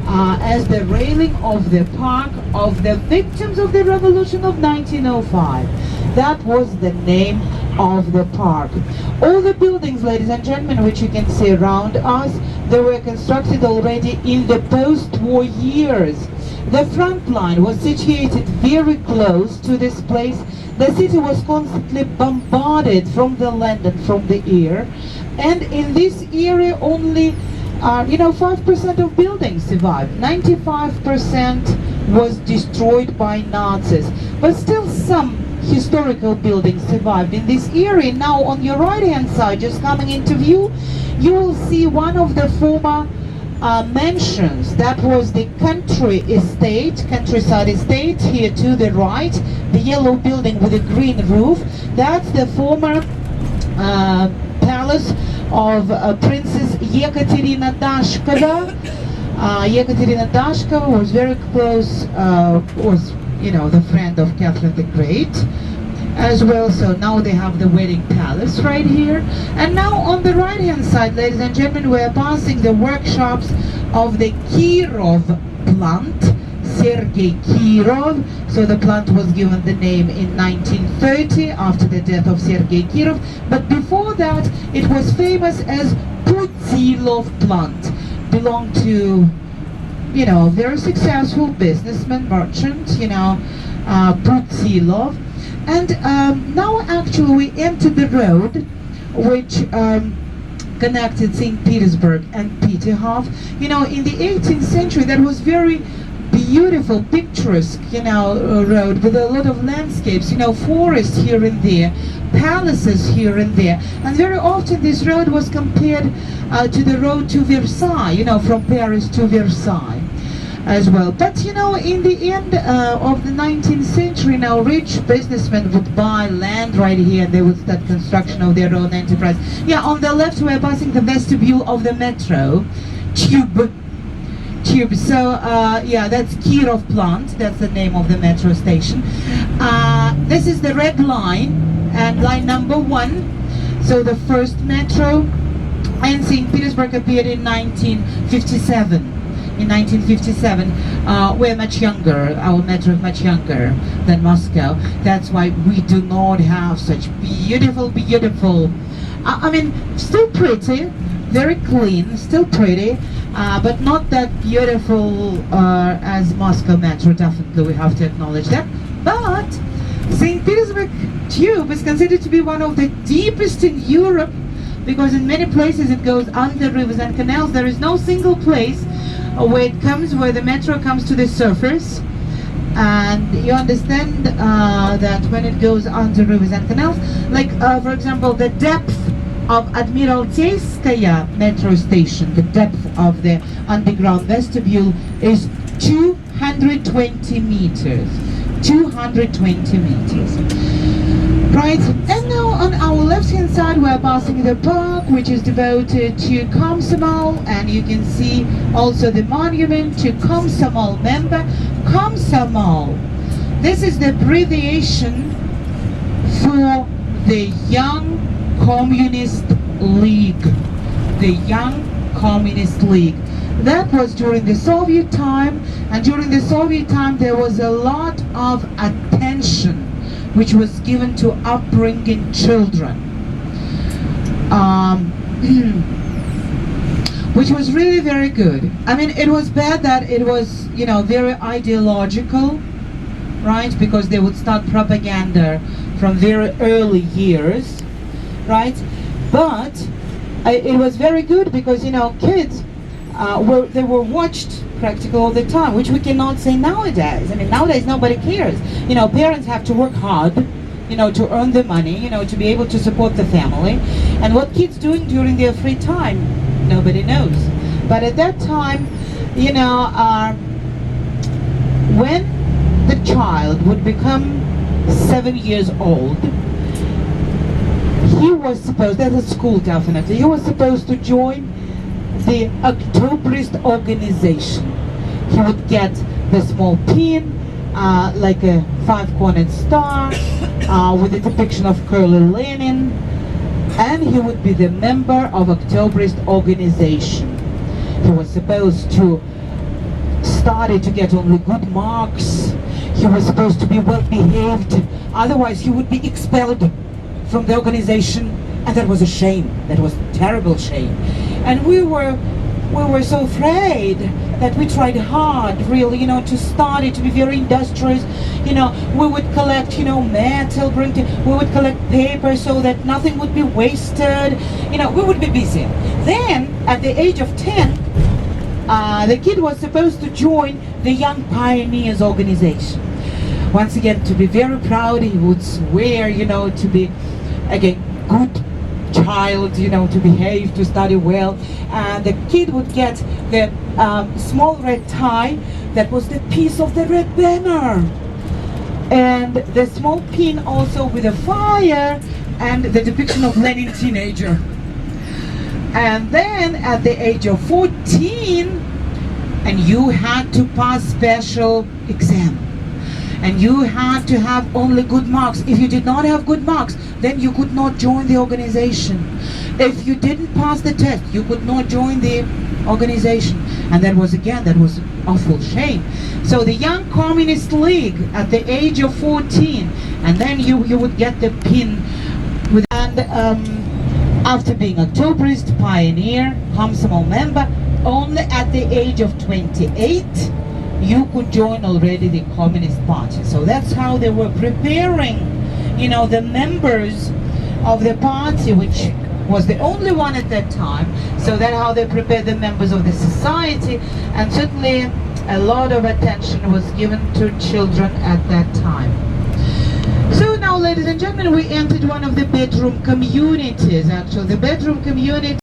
as the railing of the park of the victims of the revolution of 1905. That was the name of the park. All the buildings, ladies and gentlemen, which you can see around us, they were constructed already in the post-war years. The front line was situated very close to this place. The city was constantly bombarded from the land and from the air. And in this area only 5% of buildings survived. 95% was destroyed by Nazis. But still some historical buildings survived in this area. Now on your right hand side, just coming into view, you will see one of the former mansions. That was the countryside estate here to the right, the yellow building with a green roof. That's the former palace of Princess Yekaterina Dashkova. Yekaterina Dashkova was very close, was the friend of Catherine the Great as well. So now they have the wedding palace right here. And now on the right hand side, ladies and gentlemen, we are passing the workshops of the Kirov plant, Sergei Kirov. So the plant was given the name in 1930 after the death of Sergei Kirov, but before that it was famous as Putilov plant. Belonged to very successful businessman, merchant, Putilov. And now actually we enter the road which connected St. Petersburg and Peterhof. In the 18th century that was very beautiful, picturesque, road with a lot of landscapes, forests here and there, palaces here and there. And very often this road was compared to the road to Versailles, from Paris to Versailles as well. But in the end of the 19th century, rich businessmen would buy land right here and they would start construction of their own enterprise. Yeah, on the left we're passing the vestibule of the metro tube. So that's Kirov plant, that's the name of the metro station. This is the red line and line number 1. So the first metro in St. Petersburg appeared in 1957. In 1957, we're much younger, our metro is much younger than Moscow. That's why we do not have such beautiful, still pretty, very clean, still pretty, but not that beautiful as Moscow metro, definitely we have to acknowledge that. But St. Petersburg tube is considered to be one of the deepest in Europe, because in many places it goes under rivers and canals. There is no single place where the metro comes to the surface And you understand that when it goes under rivers and canals, like for example, the depth of Admiralteyskaya metro station, the depth of the underground vestibule is 220 meters. 220 meters. Right, and now on our left-hand side we are passing the park, which is devoted to Komsomol, and you can see also the monument to Komsomol member. Komsomol, this is the abbreviation for the Young Communist League. The Young Communist League. That was during the Soviet time, and during the Soviet time there was a lot of attention which was given to upbringing children, which was really very good. I mean, it was bad that it was, you know, very ideological, right? Because they would start propaganda from very early years, right? But it was very good because, you know, kids they were watched practically all the time, which we cannot say nowadays. I mean, nowadays nobody cares. You know, parents have to work hard, you know, to earn the money, you know, to be able to support the family. And what kids doing during their free time, nobody knows. But at that time, you know, when the child would become 7 years old, he was supposed, that's at school definitely, he was supposed to join the Octoberist organization. He would get the small pin, like a 5-cornered star, with a depiction of Colonel Lenin, and he would be the member of Octoberist organization. He was supposed to study to get only good marks. He was supposed to be well behaved, otherwise he would be expelled from the organization, and that was a shame. That was a terrible shame. And we were so afraid that we tried hard, really, you know, to study, to be very industrious. You know, we would collect, you know, metal, we would collect paper so that nothing would be wasted. You know, we would be busy. Then, at the age of 10, the kid was supposed to join the Young Pioneers organization. Once again, to be very proud, he would swear, you know, to be, again, good child, you know, to behave, to study well. And the kid would get the small red tie that was the piece of the red banner, and the small pin also with a fire and the depiction of Lenin teenager. And then at the age of 14, and you had to pass special exam, and you had to have only good marks. If you did not have good marks, then you could not join the organization. If you didn't pass the test, you could not join the organization. And that was, again, that was awful shame. So the Young Communist League at the age of 14, and then you would get the pin with, and after being Octoberist, pioneer, Komsomol member, only at the age of 28, you could join already the Communist Party. So that's how they were preparing, you know, the members of the party, which was the only one at that time. So that's how they prepared the members of the society, and certainly a lot of attention was given to children at that time. So now, ladies and gentlemen, we entered one of the bedroom communities, actually. The bedroom community.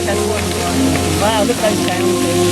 Wow, look at those sounds.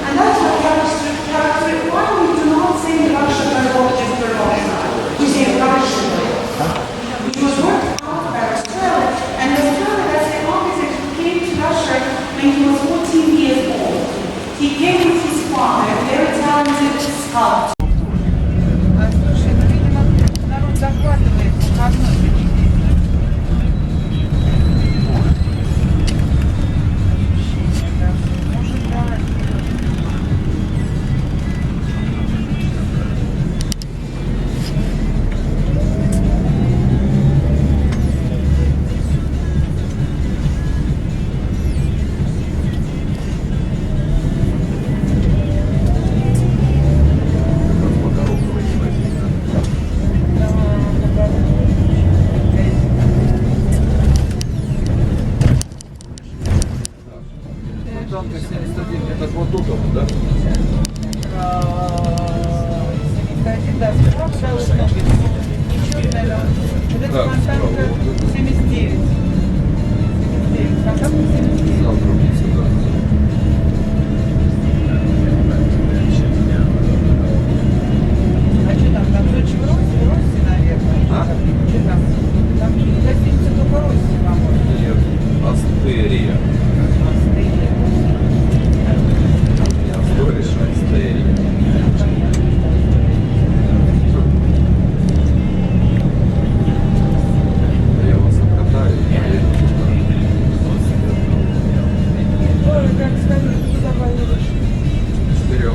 And that's what character requirement do not say Russian or just for Russia. We say Russian. It was worked out by Australia, and Australia, that's the architect who came to Russia when he was 14 years old. He came with his father, a very talented sculptor. Слушай, ну, видимо, народ захватывает выходной. Может, да. Танка 71, это вот тут, да? 71, да, справа, да, вот ноги. Ничего, наверное, вот это фонтанка 79. 79, фонтанка 79. Завтра будет сюда. А что там, Сочи в Росси, наверное? А? Что там? Там гостиница только Росси, по-моему. Нет, Астерия. Астерия. Не Астория, а Астерия. Я вас откатаю и поеду туда. Ой, как скажи, куда поедешь? 4.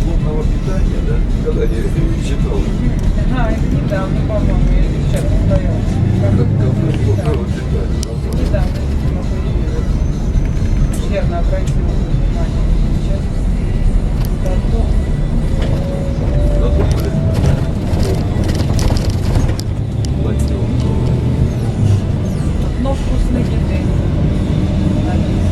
Плотного питания, да? Когда я читал. А, это недавно, по-моему, я сейчас стоял. Как плотного питания. Недавно, видимо, появилось. Верно обратила внимание. Сейчас готов. Задумали. Платил. Но вкусной еды. Написано.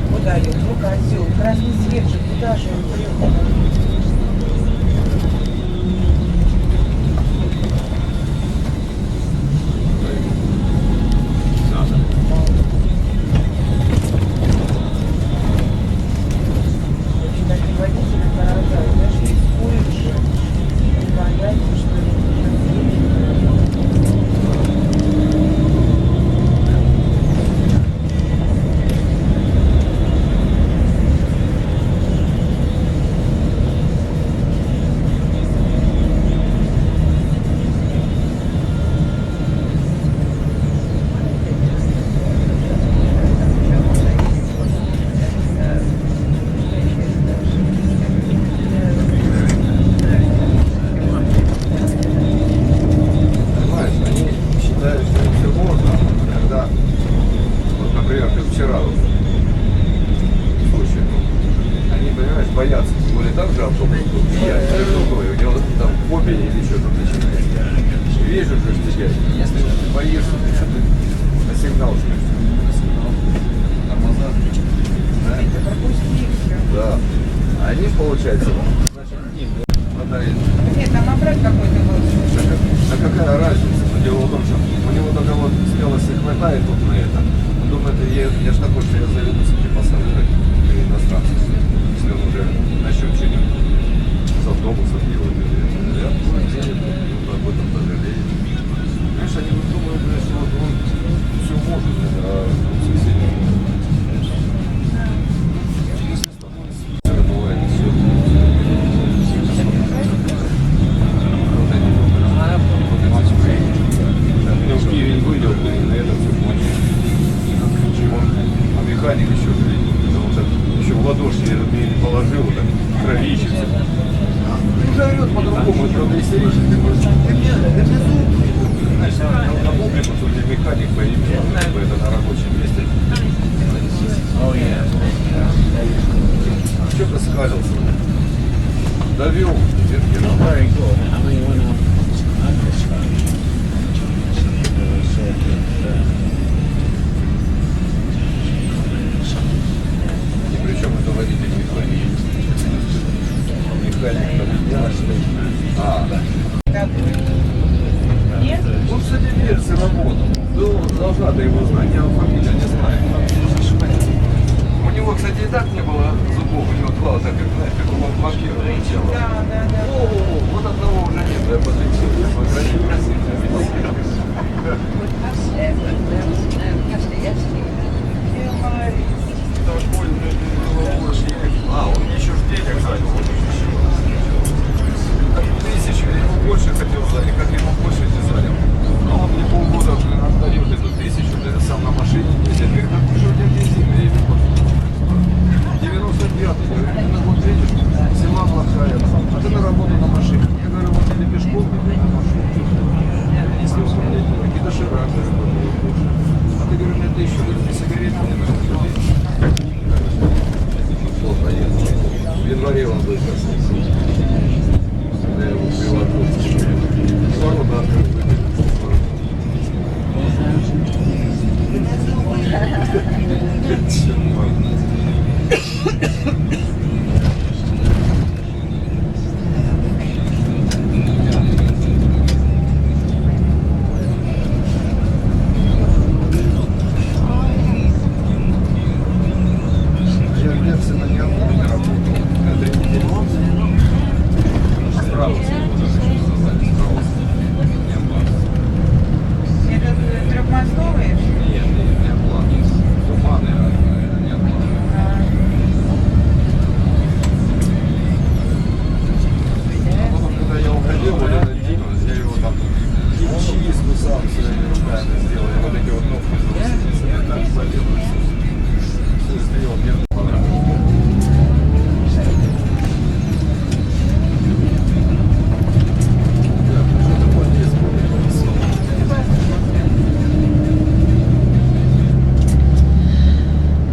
Куда ее? Ну, козел. Красный свет же. Куда же он прет? Очень такие водители поражают. Даже рискуют же. Не боятся, что ли? Понимаешь, они считают, что им все можно, когда, вот, например, как вчера, вот, слушай, ну, они, понимаешь, боятся, тем более там же автобус был, я другой, у него там фобия или что-то начинается. Вижу же тебя, если ты боишься, ты что ты на сигнал жмешь? На сигнал, тормоза, да? Да. А они, получается, значит, им хватает. Нет, там аппарат какой-то был. А какая разница? Но дело в том, что у него только вот смелости хватает вот на это. Он думает, я ж такой, что я заведу себе пассажиров иностранцев, если он уже начнет что-нибудь с автобусов делать. знакомый, правда, истерический, может, ты внизу, знаешь, на публику, тут где механик поимел, это на рабочем месте. Что-то скалился. Довел, и причем это водитель механик. Механик там. Нет? Он, кстати, в Версе работал. Ну, должна ты его знать, я фамилию не знаю. У него, кстати, и так не было зубов, у него два, так как, знаешь, как у банкира начало. Да. О, вот одного уже нет, я подлетел, я покрасил. А, он мне еще в денег занял. Тысячу, я ему больше хотел занять, как ему больше не занял. А он мне полгода отдает эту тысячу, я сам на машине ездит. Говорит, а ты же у тебя бензин, я ему 95-й, говорит, ну вот видишь, зима плохая, а ты на работу на машине. Я говорю, вот или пешком, или на машине. Если он какие-то ширак, а ты, говорю, мне тысячу, не сигареты не надо. Плохо ехал. В январе он выехал. Я его привожу. Ворота открыты. Я в Версе на Неаполе не работал. Это не справа. Это трехмостовые? Нет, не план. Туманы, нет плана. А потом, когда я уходил, вот этот Дима, я его там химчистку сам своими руками сделал. И вот эти вот ногти зросились. Я так болел. Все сделал, мне понравилось.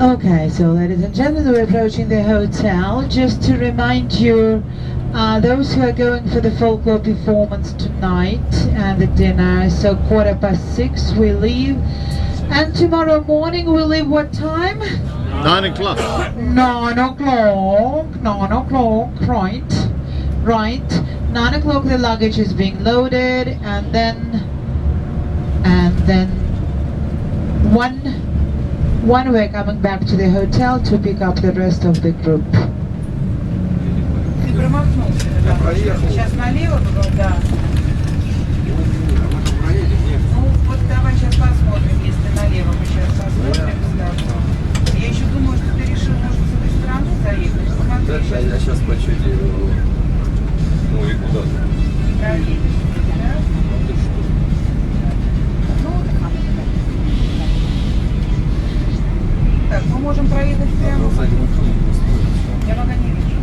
Okay, so ladies and gentlemen, we're approaching the hotel. Just to remind you, those who are going for the folklore performance tonight and the dinner, so 6:15 we leave. And tomorrow morning we leave what time? 9 o'clock. 9 o'clock, 9 o'clock, right. 9 o'clock the luggage is being loaded, and then one we're coming back to the hotel to pick up the rest of the group. Ты промахнулся. Я проехал. Сейчас налево было, да. Проедем, нет. Ну, вот давай сейчас посмотрим, если налево мы сейчас посмотрим. Да. Я еще думаю, что ты решил, может, с этой стороны заехать. Посмотри. Дальше я сейчас по чуть-чуть. Ну и куда-то. Проедешь. Да? Ну, так, мы можем проехать прямо. Я пока не вижу.